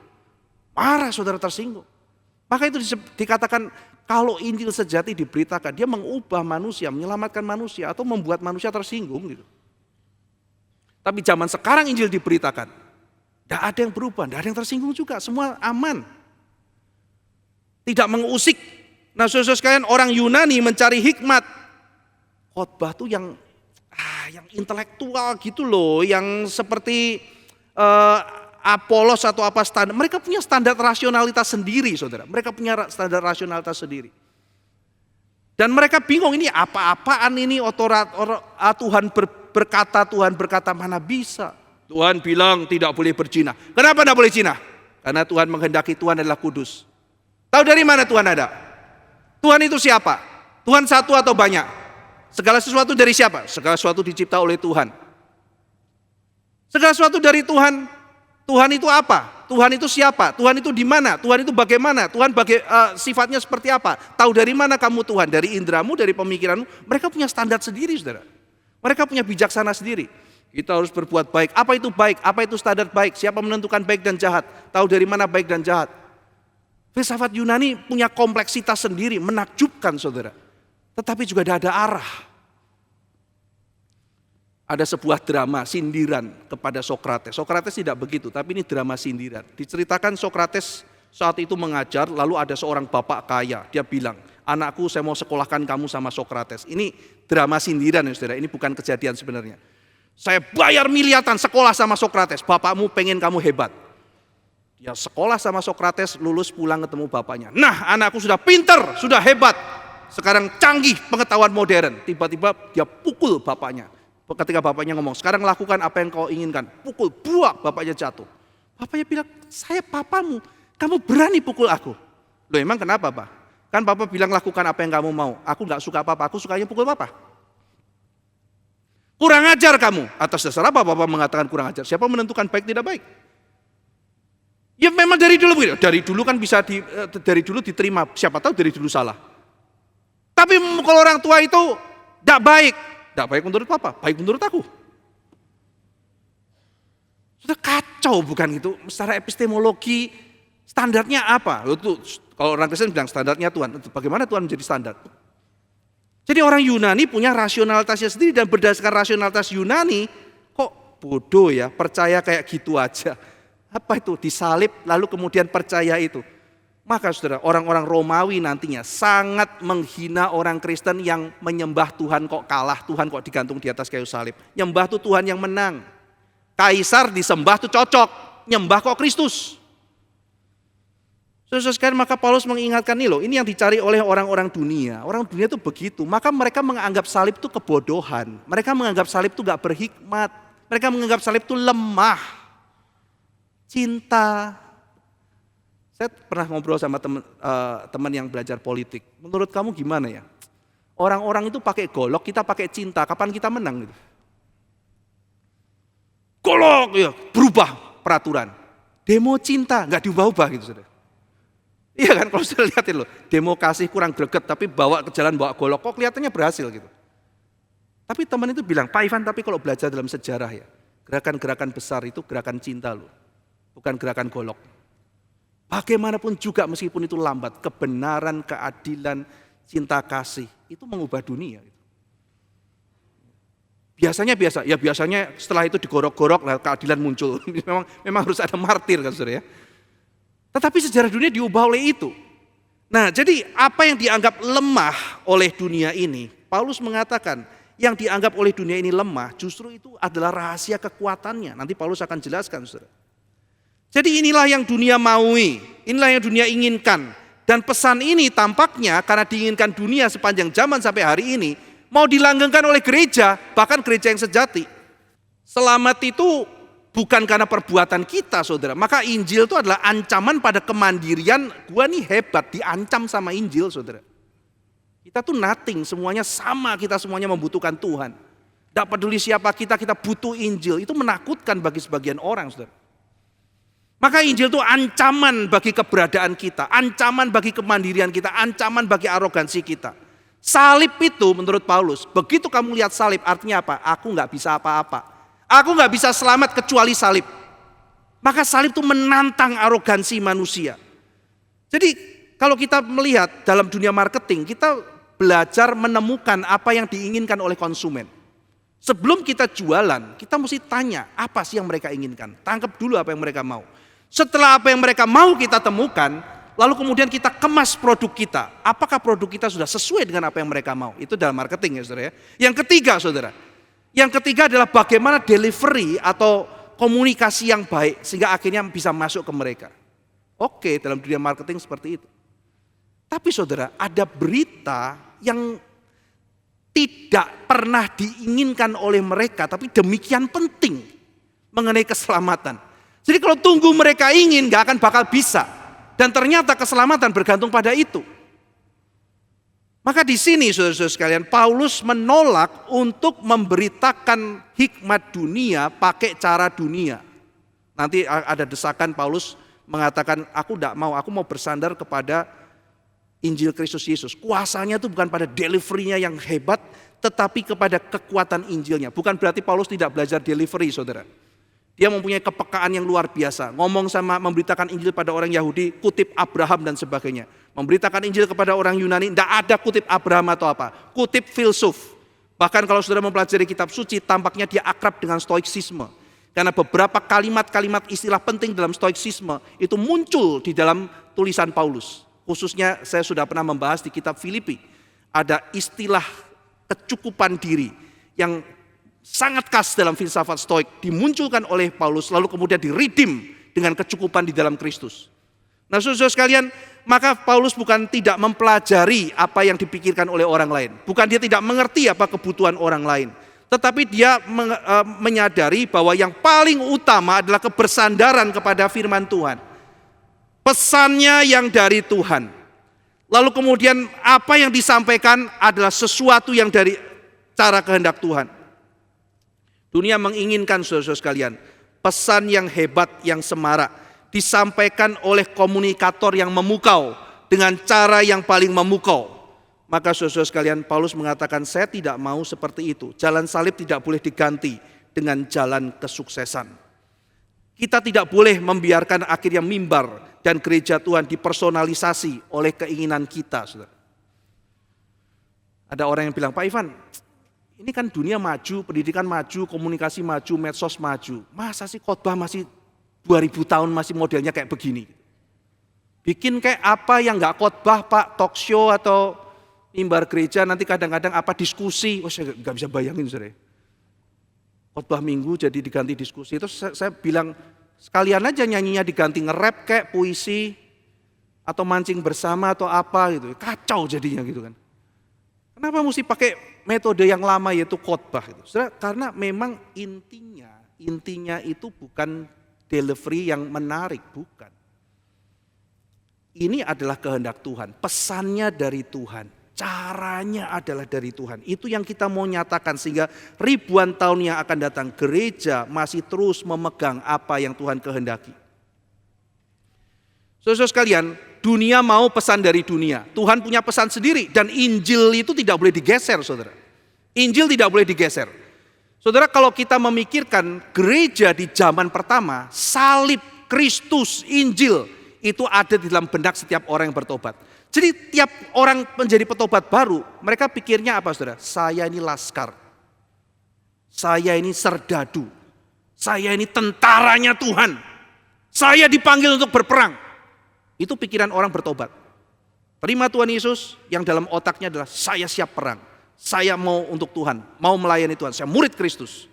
Marah saudara, tersinggung. Maka itu dikatakan kalau Injil sejati diberitakan, dia mengubah manusia, menyelamatkan manusia atau membuat manusia tersinggung gitu. Tapi zaman sekarang Injil diberitakan, tidak ada yang berubah, tidak ada yang tersinggung juga, semua aman. Tidak mengusik. Nah saudara sekalian, orang Yunani mencari hikmat. Khotbah tuh yang intelektual gitu loh, yang seperti Apolos atau apa standar. Mereka punya standar rasionalitas sendiri saudara. Mereka punya standar rasionalitas sendiri. Dan mereka bingung ini apa-apaan ini Tuhan berkata mana bisa. Tuhan bilang tidak boleh berzina. Kenapa tidak boleh zina? Karena Tuhan menghendaki, Tuhan adalah kudus. Tahu dari mana Tuhan ada? Tuhan itu siapa? Tuhan satu atau banyak? Segala sesuatu dari siapa? Segala sesuatu dicipta oleh Tuhan. Segala sesuatu dari Tuhan. Tuhan itu apa? Tuhan itu siapa? Tuhan itu di mana? Tuhan itu bagaimana? Tuhan sifatnya seperti apa? Tahu dari mana kamu Tuhan? Dari indramu, dari pemikiranmu. Mereka punya standar sendiri saudara. Mereka punya bijaksana sendiri. Kita harus berbuat baik. Apa itu baik? Apa itu standar baik? Siapa menentukan baik dan jahat? Tahu dari mana baik dan jahat? Filsafat Yunani punya kompleksitas sendiri, menakjubkan saudara. Tetapi juga tidak ada arah. Ada sebuah drama sindiran kepada Sokrates. Sokrates tidak begitu, tapi ini drama sindiran. Diceritakan Sokrates saat itu mengajar, lalu ada seorang bapak kaya. Dia bilang, anakku saya mau sekolahkan kamu sama Sokrates. Ini drama sindiran ya saudara, ini bukan kejadian sebenarnya. Saya bayar miliaran sekolah sama Sokrates, bapakmu pengen kamu hebat. Dia sekolah sama Sokrates, lulus pulang ketemu bapaknya. Nah anakku sudah pinter, sudah hebat. Sekarang canggih pengetahuan modern. Tiba-tiba dia pukul bapaknya. Ketika bapaknya ngomong, sekarang lakukan apa yang kau inginkan. Pukul, buak, bapaknya jatuh. Bapaknya bilang, saya papamu, kamu berani pukul aku. Loh emang kenapa Pak? Kan Papa bilang lakukan apa yang kamu mau. Aku gak suka apa-apa, aku sukanya pukul Papa. Kurang ajar kamu. Atas dasar apa Papa mengatakan kurang ajar? Siapa menentukan baik tidak baik? Ya memang dari dulu begitu. Dari dulu kan bisa dari dulu diterima. Siapa tahu dari dulu salah. Tapi kalau orang tua itu tidak baik. Tidak baik menurut Papa, baik menurut aku. Sudah kacau bukan gitu? Secara epistemologi standarnya apa? Itu kalau orang Kristen bilang standarnya Tuhan. Bagaimana Tuhan menjadi standar? Jadi orang Yunani punya rasionalitasnya sendiri, dan berdasarkan rasionalitas Yunani, kok bodoh ya, percaya kayak gitu aja. Apa itu? Disalib lalu kemudian percaya itu. Maka saudara, orang-orang Romawi nantinya sangat menghina orang Kristen yang menyembah Tuhan kok kalah, Tuhan kok digantung di atas kayu salib. Nyembah tuh Tuhan yang menang. Kaisar disembah tuh cocok, nyembah kok Kristus. Saudara sekalian, maka Paulus mengingatkan nih loh, ini yang dicari oleh orang-orang dunia. Orang dunia tuh begitu, maka mereka menganggap salib itu kebodohan. Mereka menganggap salib itu gak berhikmat. Mereka menganggap salib itu lemah. Cinta. Saya pernah ngobrol sama teman yang belajar politik. Menurut kamu gimana ya? Orang-orang itu pakai golok, kita pakai cinta. Kapan kita menang gitu? Golok ya, berubah peraturan. Demo cinta nggak diubah-ubah gitu saudara. Iya kan, kalau sudah lihatin loh, demo kasih kurang greget tapi bawa ke jalan bawa golok, kok kelihatannya berhasil gitu. Tapi teman itu bilang, Pak Ivan, tapi kalau belajar dalam sejarah ya, gerakan-gerakan besar itu gerakan cinta loh, bukan gerakan golok. Bagaimanapun juga meskipun itu lambat, kebenaran, keadilan, cinta kasih, itu mengubah dunia. Biasanya setelah itu digorok-gorok, lah keadilan muncul. memang harus ada martir kan saudara ya. Tetapi sejarah dunia diubah oleh itu. Nah jadi apa yang dianggap lemah oleh dunia ini, Paulus mengatakan, yang dianggap oleh dunia ini lemah, justru itu adalah rahasia kekuatannya. Nanti Paulus akan jelaskan, saudara. Jadi inilah yang dunia maui, inilah yang dunia inginkan. Dan pesan ini tampaknya karena diinginkan dunia sepanjang zaman sampai hari ini, mau dilanggengkan oleh gereja, bahkan gereja yang sejati. Selamat itu bukan karena perbuatan kita, saudara. Maka Injil itu adalah ancaman pada kemandirian, gua nih hebat, diancam sama Injil, saudara. Kita tuh nothing, semuanya sama, kita semuanya membutuhkan Tuhan. Tidak peduli siapa kita butuh Injil. Itu menakutkan bagi sebagian orang, saudara. Maka Injil itu ancaman bagi keberadaan kita, ancaman bagi kemandirian kita, ancaman bagi arogansi kita. Salib itu menurut Paulus, begitu kamu lihat salib artinya apa? Aku nggak bisa apa-apa. Aku nggak bisa selamat kecuali salib. Maka salib itu menantang arogansi manusia. Jadi kalau kita melihat dalam dunia marketing, kita belajar menemukan apa yang diinginkan oleh konsumen. Sebelum kita jualan, kita mesti tanya apa sih yang mereka inginkan. Tangkap dulu apa yang mereka mau. Setelah apa yang mereka mau kita temukan, lalu kemudian kita kemas produk kita. Apakah produk kita sudah sesuai dengan apa yang mereka mau? Itu dalam marketing ya saudara ya. Yang ketiga saudara, yang ketiga adalah bagaimana delivery atau komunikasi yang baik sehingga akhirnya bisa masuk ke mereka. Oke, dalam dunia marketing seperti itu. Tapi saudara, ada berita yang tidak pernah diinginkan oleh mereka, tapi demikian penting mengenai keselamatan. Jadi kalau tunggu mereka ingin, gak akan bakal bisa. Dan ternyata keselamatan bergantung pada itu. Maka di sini saudara-saudara sekalian, Paulus menolak untuk memberitakan hikmat dunia pakai cara dunia. Nanti ada desakan Paulus mengatakan, aku mau bersandar kepada Injil Kristus Yesus. Kuasanya itu bukan pada deliverynya yang hebat, tetapi kepada kekuatan Injilnya. Bukan berarti Paulus tidak belajar delivery, saudara. Dia mempunyai kepekaan yang luar biasa. Memberitakan Injil pada orang Yahudi, kutip Abraham dan sebagainya. Memberitakan Injil kepada orang Yunani, tidak ada kutip Abraham atau apa. Kutip filsuf. Bahkan kalau saudara mempelajari kitab suci, tampaknya dia akrab dengan stoiksisme. Karena beberapa kalimat-kalimat istilah penting dalam stoiksisme itu muncul di dalam tulisan Paulus. Khususnya saya sudah pernah membahas di kitab Filipi. Ada istilah kecukupan diri yang sangat khas dalam filsafat stoik. Dimunculkan oleh Paulus lalu kemudian diredeem dengan kecukupan di dalam Kristus. Nah saudara sekalian, maka Paulus bukan tidak mempelajari apa yang dipikirkan oleh orang lain. Bukan dia tidak mengerti apa kebutuhan orang lain. Tetapi dia menyadari bahwa yang paling utama adalah kebersandaran kepada firman Tuhan. Pesannya yang dari Tuhan. Lalu kemudian apa yang disampaikan adalah sesuatu yang dari cara kehendak Tuhan. Dunia menginginkan saudara-saudara sekalian, pesan yang hebat, yang semarak, disampaikan oleh komunikator yang memukau, dengan cara yang paling memukau. Maka saudara-saudara sekalian, Paulus mengatakan, saya tidak mau seperti itu. Jalan salib tidak boleh diganti dengan jalan kesuksesan. Kita tidak boleh membiarkan akhirnya mimbar dan gereja Tuhan dipersonalisasi oleh keinginan kita. Saudara. Ada orang yang bilang, Pak Ivan, ini kan dunia maju, pendidikan maju, komunikasi maju, medsos maju. Masa sih khotbah masih 2000 tahun masih modelnya kayak begini? Bikin kayak apa yang gak khotbah Pak, talk show atau mimbar gereja, nanti kadang-kadang apa diskusi. Saya gak bisa bayangin saudara. Khotbah minggu jadi diganti diskusi. Terus saya bilang, sekalian aja nyanyinya diganti nge-rap kayak puisi atau mancing bersama atau apa gitu. Kacau jadinya gitu kan. Kenapa mesti pakai metode yang lama yaitu khotbah itu? Saudara, karena memang intinya itu bukan delivery yang menarik, bukan. Ini adalah kehendak Tuhan, pesannya dari Tuhan. Caranya adalah dari Tuhan. Itu yang kita mau nyatakan sehingga ribuan tahun yang akan datang gereja masih terus memegang apa yang Tuhan kehendaki. Saudara sekalian, Dunia mau pesan dari dunia. Tuhan punya pesan sendiri dan Injil itu tidak boleh digeser, saudara. Injil tidak boleh digeser. Saudara, kalau kita memikirkan gereja di zaman pertama, salib, Kristus, Injil itu ada di dalam benak setiap orang yang bertobat. Jadi tiap orang menjadi petobat baru, mereka pikirnya apa, saudara? Saya ini laskar. Saya ini serdadu. Saya ini tentaranya Tuhan. Saya dipanggil untuk berperang. Itu pikiran orang bertobat. Terima Tuhan Yesus, yang dalam otaknya adalah saya siap perang. Saya mau untuk Tuhan, mau melayani Tuhan. Saya murid Kristus.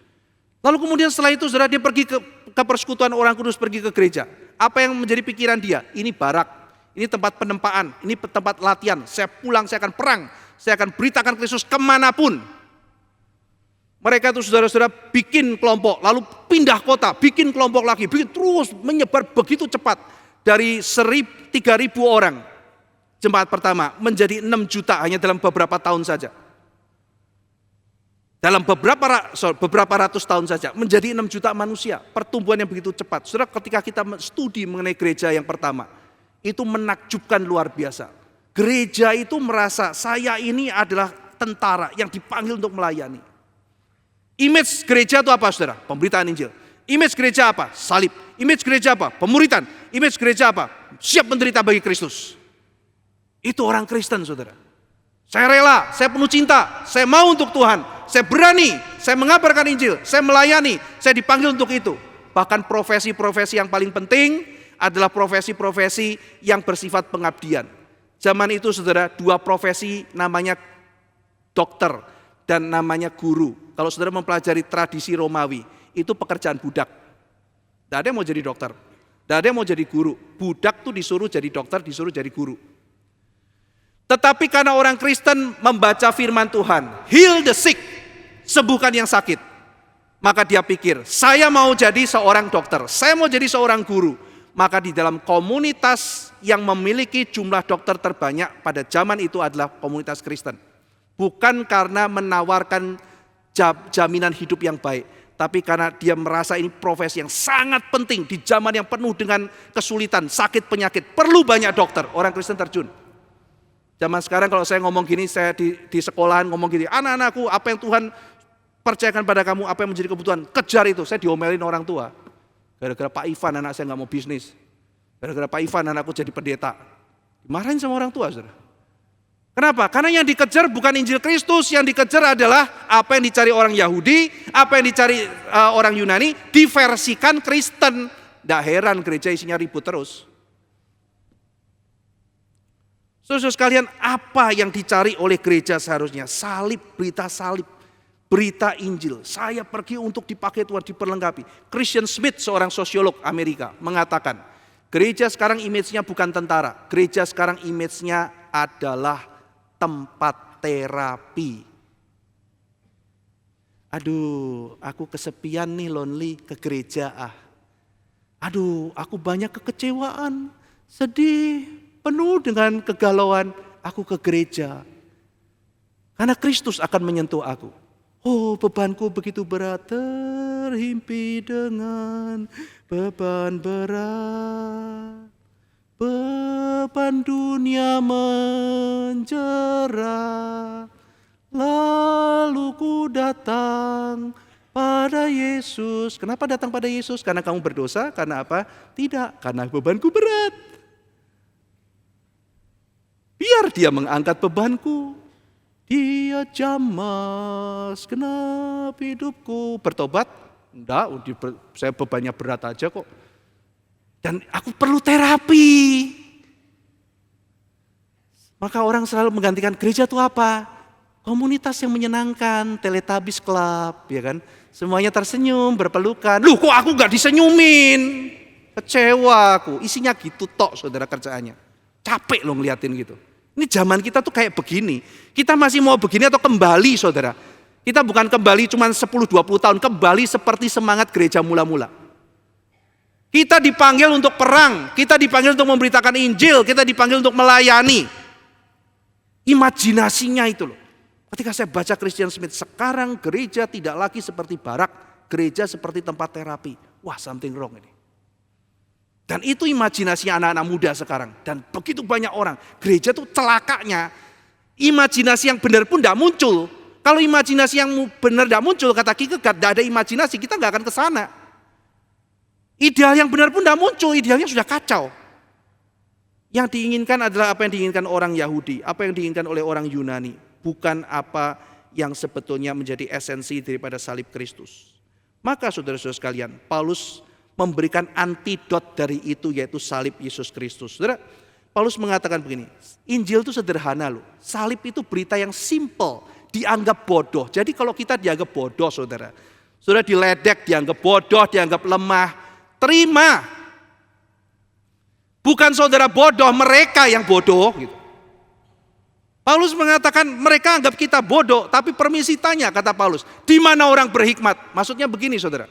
Lalu kemudian setelah itu saudara, dia pergi ke persekutuan orang kudus, pergi ke gereja. Apa yang menjadi pikiran dia? Ini barak, ini tempat penempaan, ini tempat latihan. Saya pulang, saya akan perang. Saya akan beritakan Kristus kemanapun. Mereka itu saudara-saudara bikin kelompok, lalu pindah kota, bikin kelompok lagi, bikin terus menyebar begitu cepat. Dari 3.000 orang jemaat pertama menjadi 6 juta hanya dalam beberapa tahun saja. Dalam beberapa ratus tahun saja menjadi 6 juta manusia. Pertumbuhan yang begitu cepat. Saudara, ketika kita studi mengenai gereja yang pertama, itu menakjubkan luar biasa. Gereja itu merasa saya ini adalah tentara yang dipanggil untuk melayani. Image gereja itu apa, saudara? Pemberitaan Injil. Image gereja apa? Salib. Image gereja apa? Pemuritan. Image gereja apa? Siap menderita bagi Kristus. Itu orang Kristen, saudara. Saya rela, saya penuh cinta, saya mau untuk Tuhan, saya berani, saya mengabarkan Injil, saya melayani, saya dipanggil untuk itu. Bahkan profesi-profesi yang paling penting adalah profesi-profesi yang bersifat pengabdian. Zaman itu, saudara, 2 profesi namanya dokter dan namanya guru. Kalau saudara mempelajari tradisi Romawi, itu pekerjaan budak. Tidak ada yang mau jadi dokter, tidak ada yang mau jadi guru. Budak tuh disuruh jadi dokter, disuruh jadi guru. Tetapi karena orang Kristen membaca firman Tuhan, heal the sick, sembuhkan yang sakit. Maka dia pikir, saya mau jadi seorang dokter, saya mau jadi seorang guru. Maka di dalam komunitas yang memiliki jumlah dokter terbanyak pada zaman itu adalah komunitas Kristen. Bukan karena menawarkan jaminan hidup yang baik, tapi karena dia merasa ini profesi yang sangat penting di zaman yang penuh dengan kesulitan, sakit, penyakit. Perlu banyak dokter, orang Kristen terjun. Zaman sekarang kalau saya ngomong gini, saya di sekolahan ngomong gini, anak-anakku apa yang Tuhan percayakan pada kamu, apa yang menjadi kebutuhan, kejar itu. Saya diomelin orang tua. Gara-gara Pak Ivan anak saya gak mau bisnis. Gara-gara Pak Ivan anakku jadi pendeta. Dimarahin sama orang tua, saudara. Kenapa? Karena yang dikejar bukan Injil Kristus, yang dikejar adalah apa yang dicari orang Yahudi, apa yang dicari orang Yunani, diversikan Kristen. Tidak heran gereja isinya ribut terus. Saudara sekalian, apa yang dicari oleh gereja seharusnya? Salib, berita Injil. Saya pergi untuk dipakai Tuhan, diperlengkapi. Christian Smith, seorang sosiolog Amerika, mengatakan, gereja sekarang image-nya bukan tentara. Gereja sekarang image-nya adalah tempat terapi. Aduh, aku kesepian nih, lonely, ke gereja Aduh, aku banyak kekecewaan, sedih, penuh dengan kegalauan, aku ke gereja. Karena Kristus akan menyentuh aku. Oh, bebanku begitu berat, terhimpit dengan beban berat. Beban dunia menjera, lalu ku datang pada Yesus. Kenapa datang pada Yesus? Karena kamu berdosa? Karena apa? Tidak, karena bebanku berat. Biar dia mengangkat bebanku. Dia jamah segenap hidupku. Bertobat? Enggak, saya bebannya berat aja kok. Dan aku perlu terapi. Maka orang selalu menggantikan gereja itu apa? Komunitas yang menyenangkan, Teletubbies Club, ya kan? Semuanya tersenyum, berpelukan. Loh, kok aku gak disenyumin? Kecewa aku. Isinya gitu tok, saudara, kerjaannya. Capek loh ngeliatin gitu. Ini zaman kita tuh kayak begini. Kita masih mau begini atau kembali, saudara? Kita bukan kembali cuma 10-20 tahun. Kembali seperti semangat gereja mula-mula. Kita dipanggil untuk perang. Kita dipanggil untuk memberitakan Injil. Kita dipanggil untuk melayani. Imajinasinya itu loh. Ketika saya baca Christian Smith, sekarang gereja tidak lagi seperti barak. Gereja seperti tempat terapi. Wah, something wrong ini. Dan itu imajinasinya anak-anak muda sekarang. Dan begitu banyak orang. Gereja tuh celakanya, imajinasi yang benar pun tidak muncul. Kalau imajinasi yang benar tidak muncul, kata Kierkegaard, tidak ada imajinasi, kita nggak akan ke sana. Ideal yang benar pun tidak muncul, idealnya sudah kacau. Yang diinginkan adalah apa yang diinginkan orang Yahudi, apa yang diinginkan oleh orang Yunani, bukan apa yang sebetulnya menjadi esensi daripada salib Kristus. Maka saudara-saudara sekalian, Paulus memberikan antidot dari itu, yaitu salib Yesus Kristus. Saudara, Paulus mengatakan begini, Injil itu sederhana loh, salib itu berita yang simple, dianggap bodoh. Jadi kalau kita dianggap bodoh saudara diledek, dianggap bodoh, dianggap lemah, terima. Bukan saudara bodoh, mereka yang bodoh gitu. Paulus mengatakan mereka anggap kita bodoh, tapi permisi tanya, kata Paulus, di mana orang berhikmat? Maksudnya begini saudara,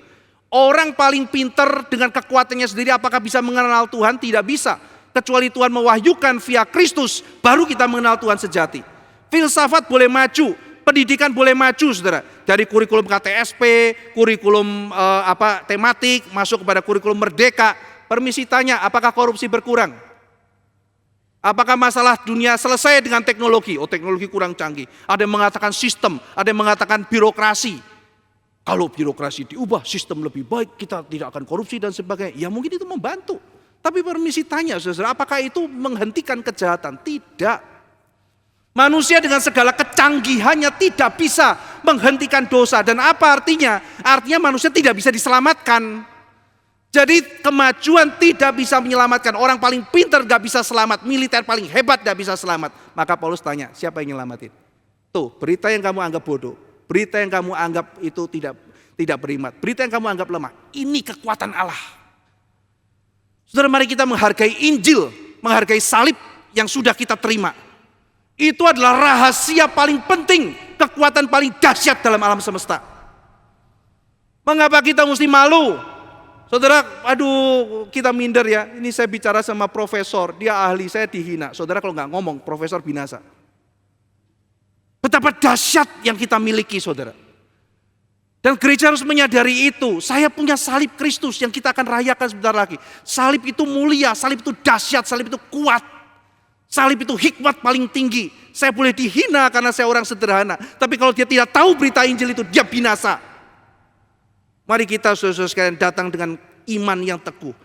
orang paling pintar dengan kekuatannya sendiri apakah bisa mengenal Tuhan? Tidak bisa, kecuali Tuhan mewahyukan via Kristus, baru kita mengenal Tuhan sejati. Filsafat boleh maju, pendidikan boleh maju saudara, dari kurikulum KTSP, kurikulum tematik, masuk kepada kurikulum merdeka. Permisi tanya, apakah korupsi berkurang? Apakah masalah dunia selesai dengan teknologi? Oh, teknologi kurang canggih. Ada yang mengatakan sistem, ada yang mengatakan birokrasi. Kalau birokrasi diubah, sistem lebih baik, kita tidak akan korupsi dan sebagainya. Ya mungkin itu membantu. Tapi permisi tanya saudara, apakah itu menghentikan kejahatan? Tidak. Manusia dengan segala kecanggihannya tidak bisa menghentikan dosa. Dan apa artinya? Artinya manusia tidak bisa diselamatkan. Jadi kemajuan tidak bisa menyelamatkan. Orang paling pintar gak bisa selamat. Militer paling hebat gak bisa selamat. Maka Paulus tanya, siapa yang nyelamatin? Tuh, berita yang kamu anggap bodoh, berita yang kamu anggap itu tidak beriman, berita yang kamu anggap lemah, ini kekuatan Allah. Saudara, mari kita menghargai Injil, menghargai salib yang sudah kita terima. Itu adalah rahasia paling penting, kekuatan paling dahsyat dalam alam semesta. Mengapa kita mesti malu? Saudara, aduh kita minder ya, ini saya bicara sama profesor, dia ahli, saya dihina. Saudara kalau nggak ngomong, profesor binasa. Betapa dahsyat yang kita miliki saudara. Dan gereja harus menyadari itu, saya punya salib Kristus yang kita akan rayakan sebentar lagi. Salib itu mulia, salib itu dahsyat, salib itu kuat. Salib itu hikmat paling tinggi. Saya boleh dihina karena saya orang sederhana, tapi kalau dia tidak tahu berita Injil itu, dia binasa. Mari kita saudara-saudara sekalian datang dengan iman yang teguh.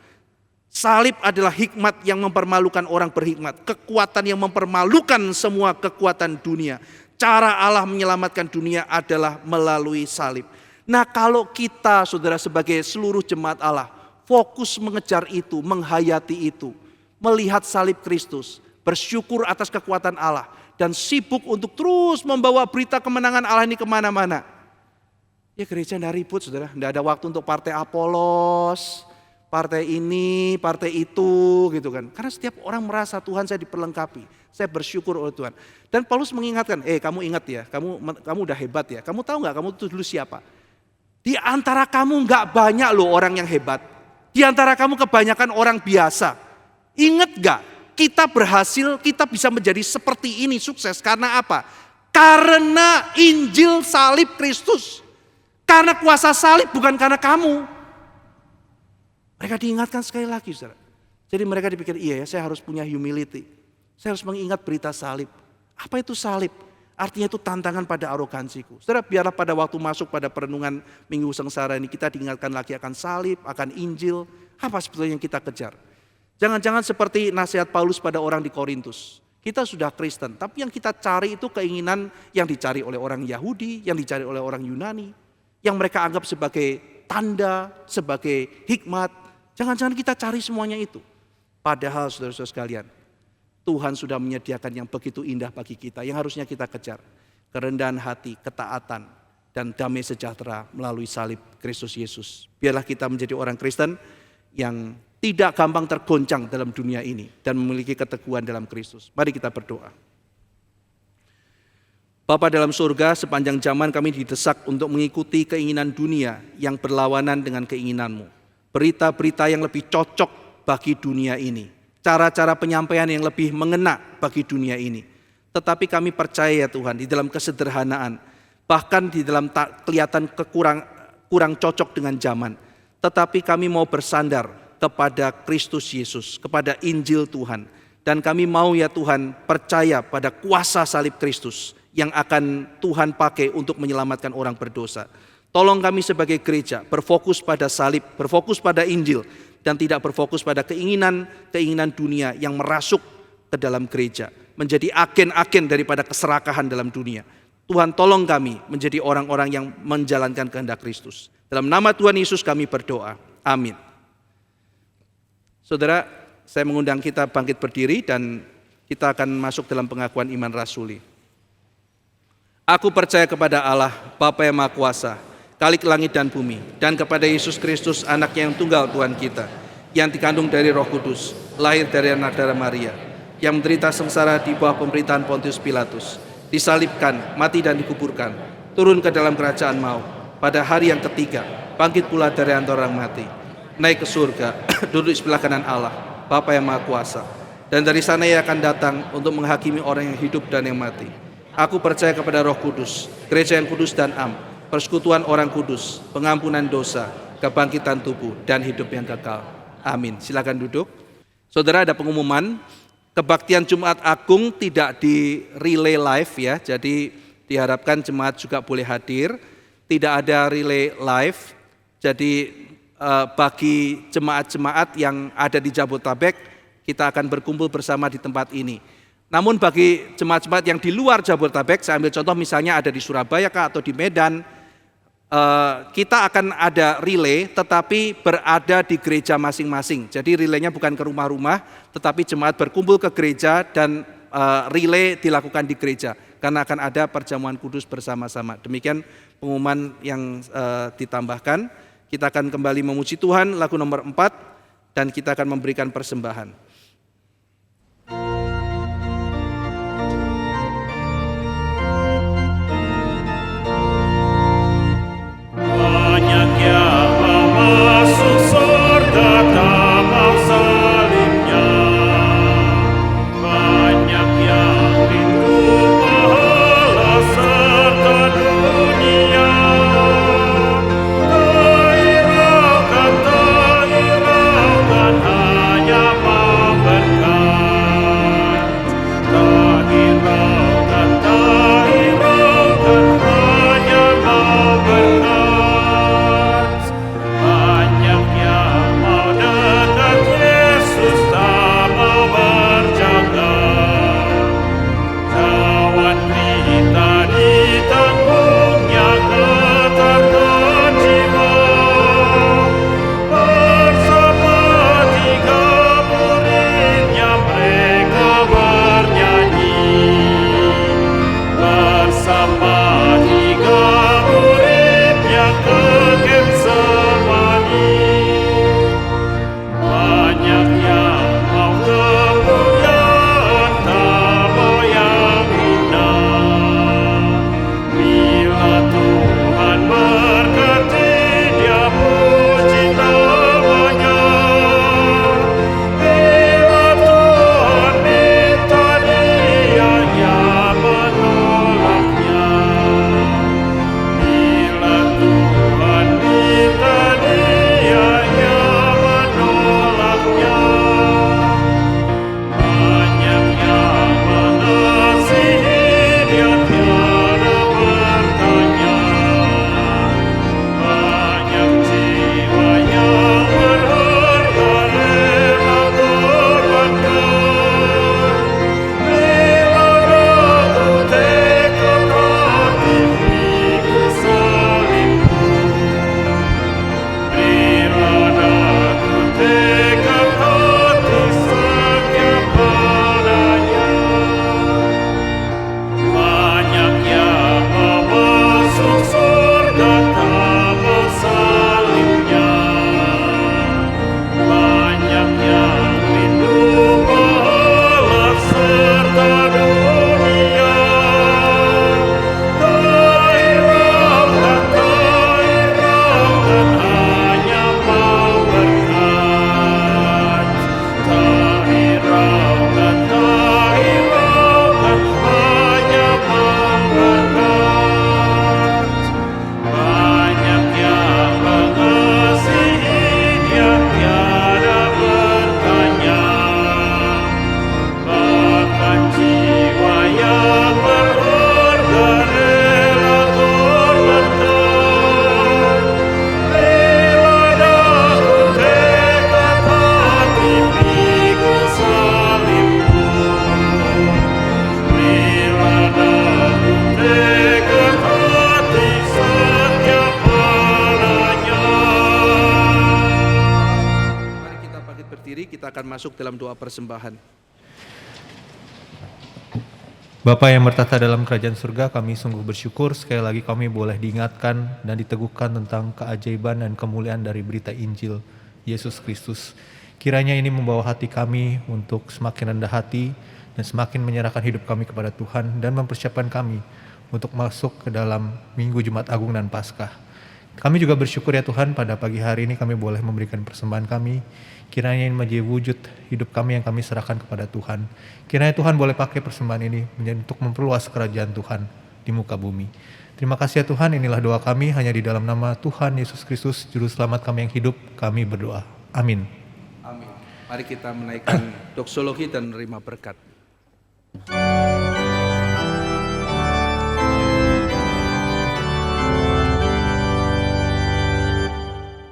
Salib adalah hikmat yang mempermalukan orang berhikmat. Kekuatan yang mempermalukan semua kekuatan dunia. Cara Allah menyelamatkan dunia adalah melalui salib. Nah kalau kita saudara sebagai seluruh jemaat Allah, fokus mengejar itu, menghayati itu. Melihat salib Kristus, bersyukur atas kekuatan Allah. Dan sibuk untuk terus membawa berita kemenangan Allah ini kemana-mana. Ya gereja tidak ribut saudara, tidak ada waktu untuk partai Apolos, partai ini, partai itu gitu kan. Karena setiap orang merasa Tuhan saya diperlengkapi, saya bersyukur oleh Tuhan. Dan Paulus mengingatkan, kamu ingat ya, kamu udah hebat ya, kamu tahu nggak kamu itu dulu siapa? Di antara kamu nggak banyak loh orang yang hebat, di antara kamu kebanyakan orang biasa. Ingat nggak, kita berhasil, kita bisa menjadi seperti ini sukses karena apa? Karena Injil salib Kristus. Karena kuasa salib, bukan karena kamu. Mereka diingatkan sekali lagi saudara. Jadi mereka dipikir, iya ya saya harus punya humility. Saya harus mengingat berita salib. Apa itu salib? Artinya itu tantangan pada arogansiku. Saudara, biarlah pada waktu masuk pada perenungan Minggu Sengsara ini kita diingatkan lagi akan salib, akan Injil. Apa sebetulnya yang kita kejar? Jangan-jangan seperti nasihat Paulus pada orang di Korintus. Kita sudah Kristen, tapi yang kita cari itu keinginan yang dicari oleh orang Yahudi, yang dicari oleh orang Yunani. Yang mereka anggap sebagai tanda, sebagai hikmat. Jangan-jangan kita cari semuanya itu. Padahal saudara-saudara sekalian, Tuhan sudah menyediakan yang begitu indah bagi kita, yang harusnya kita kejar. Kerendahan hati, ketaatan, dan damai sejahtera melalui salib Kristus Yesus. Biarlah kita menjadi orang Kristen yang tidak gampang tergoncang dalam dunia ini dan memiliki keteguhan dalam Kristus. Mari kita berdoa. Bapa dalam surga, sepanjang zaman kami didesak untuk mengikuti keinginan dunia yang berlawanan dengan keinginan-Mu. Berita-berita yang lebih cocok bagi dunia ini. Cara-cara penyampaian yang lebih mengena bagi dunia ini. Tetapi kami percaya ya Tuhan, di dalam kesederhanaan, bahkan di dalam kelihatan kurang cocok dengan zaman. Tetapi kami mau bersandar kepada Kristus Yesus, kepada Injil Tuhan. Dan kami mau ya Tuhan percaya pada kuasa salib Kristus yang akan Tuhan pakai untuk menyelamatkan orang berdosa. Tolong kami sebagai gereja berfokus pada salib, berfokus pada Injil, dan tidak berfokus pada keinginan dunia yang merasuk ke dalam gereja, menjadi agen-agen daripada keserakahan dalam dunia. Tuhan tolong kami menjadi orang-orang yang menjalankan kehendak Kristus. Dalam nama Tuhan Yesus kami berdoa. Amin. Saudara, saya mengundang kita bangkit berdiri dan kita akan masuk dalam pengakuan iman rasuli. Aku percaya kepada Allah, Bapa yang Maha Kuasa, Khalik langit dan bumi, dan kepada Yesus Kristus, anaknya yang tunggal Tuhan kita, yang dikandung dari Roh Kudus, lahir dari anak darah Maria, yang menderita sengsara di bawah pemerintahan Pontius Pilatus, disalibkan, mati dan dikuburkan, turun ke dalam kerajaan maut, pada hari yang ketiga, bangkit pula dari antara orang mati, naik ke surga, duduk di sebelah kanan Allah, Bapa yang Maha Kuasa, dan dari sana ia akan datang untuk menghakimi orang yang hidup dan yang mati. Aku percaya kepada Roh Kudus, gereja yang kudus dan am, persekutuan orang kudus, pengampunan dosa, kebangkitan tubuh, dan hidup yang kekal. Amin. Silakan duduk. Saudara, ada pengumuman, kebaktian Jumat Agung tidak di relay live ya, jadi diharapkan jemaat juga boleh hadir. Tidak ada relay live, jadi bagi jemaat-jemaat yang ada di Jabodetabek, kita akan berkumpul bersama di tempat ini. Namun bagi jemaat-jemaat yang di luar Jabodetabek, saya ambil contoh misalnya ada di Surabaya atau di Medan, kita akan ada relay tetapi berada di gereja masing-masing. Jadi relaynya bukan ke rumah-rumah, tetapi jemaat berkumpul ke gereja dan relay dilakukan di gereja. Karena akan ada perjamuan kudus bersama-sama. Demikian pengumuman yang ditambahkan. Kita akan kembali memuji Tuhan, lagu nomor 4, dan kita akan memberikan persembahan. Banyak yang mau masuk surga tak mau salibnya. Banyak yang rindu pahala serta dunia. Tak hiraukan hanya mau masuk dalam doa persembahan. Bapa yang bertata dalam kerajaan surga, kami sungguh bersyukur sekali lagi kami boleh diingatkan dan diteguhkan tentang keajaiban dan kemuliaan dari berita Injil Yesus Kristus. Kiranya ini membawa hati kami untuk semakin rendah hati dan semakin menyerahkan hidup kami kepada Tuhan dan mempersiapkan kami untuk masuk ke dalam Minggu Jumat Agung dan Paskah. Kami juga bersyukur ya Tuhan, pada pagi hari ini kami boleh memberikan persembahan kami. Kiranya ini menjadi wujud hidup kami yang kami serahkan kepada Tuhan. Kiranya Tuhan boleh pakai persembahan ini untuk memperluas kerajaan Tuhan di muka bumi. Terima kasih ya Tuhan, inilah doa kami hanya di dalam nama Tuhan Yesus Kristus, Juru Selamat kami yang hidup, kami berdoa. Amin. Amin. Mari kita menaikkan doksologi dan menerima berkat.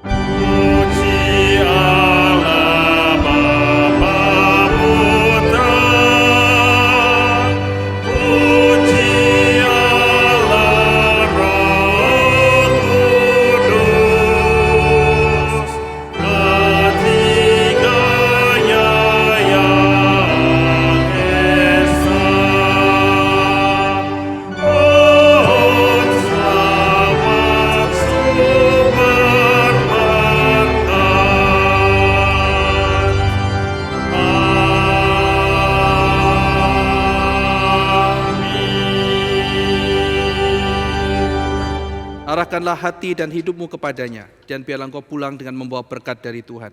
Puji Allah Bapa Putra, puji Allah Roh Kudus, ketiganya yang esa. Mohon selamat sumber Arahkanlah hati dan hidupmu kepadanya, dan biarlah engkau pulang dengan membawa berkat dari Tuhan.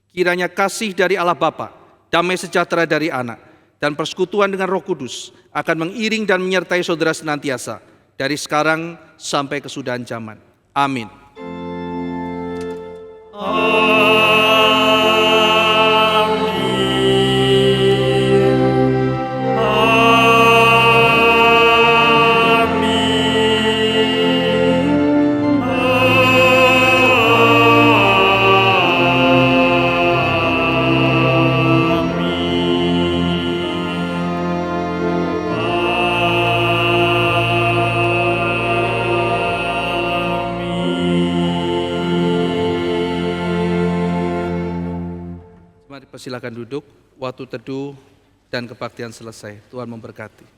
Kiranya kasih dari Allah Bapa, damai sejahtera dari Anak, dan persekutuan dengan Roh Kudus akan mengiring dan menyertai saudara senantiasa, dari sekarang sampai kesudahan zaman. Amin. Mari persilakan duduk, waktu teduh dan kebaktian selesai. Tuhan memberkati.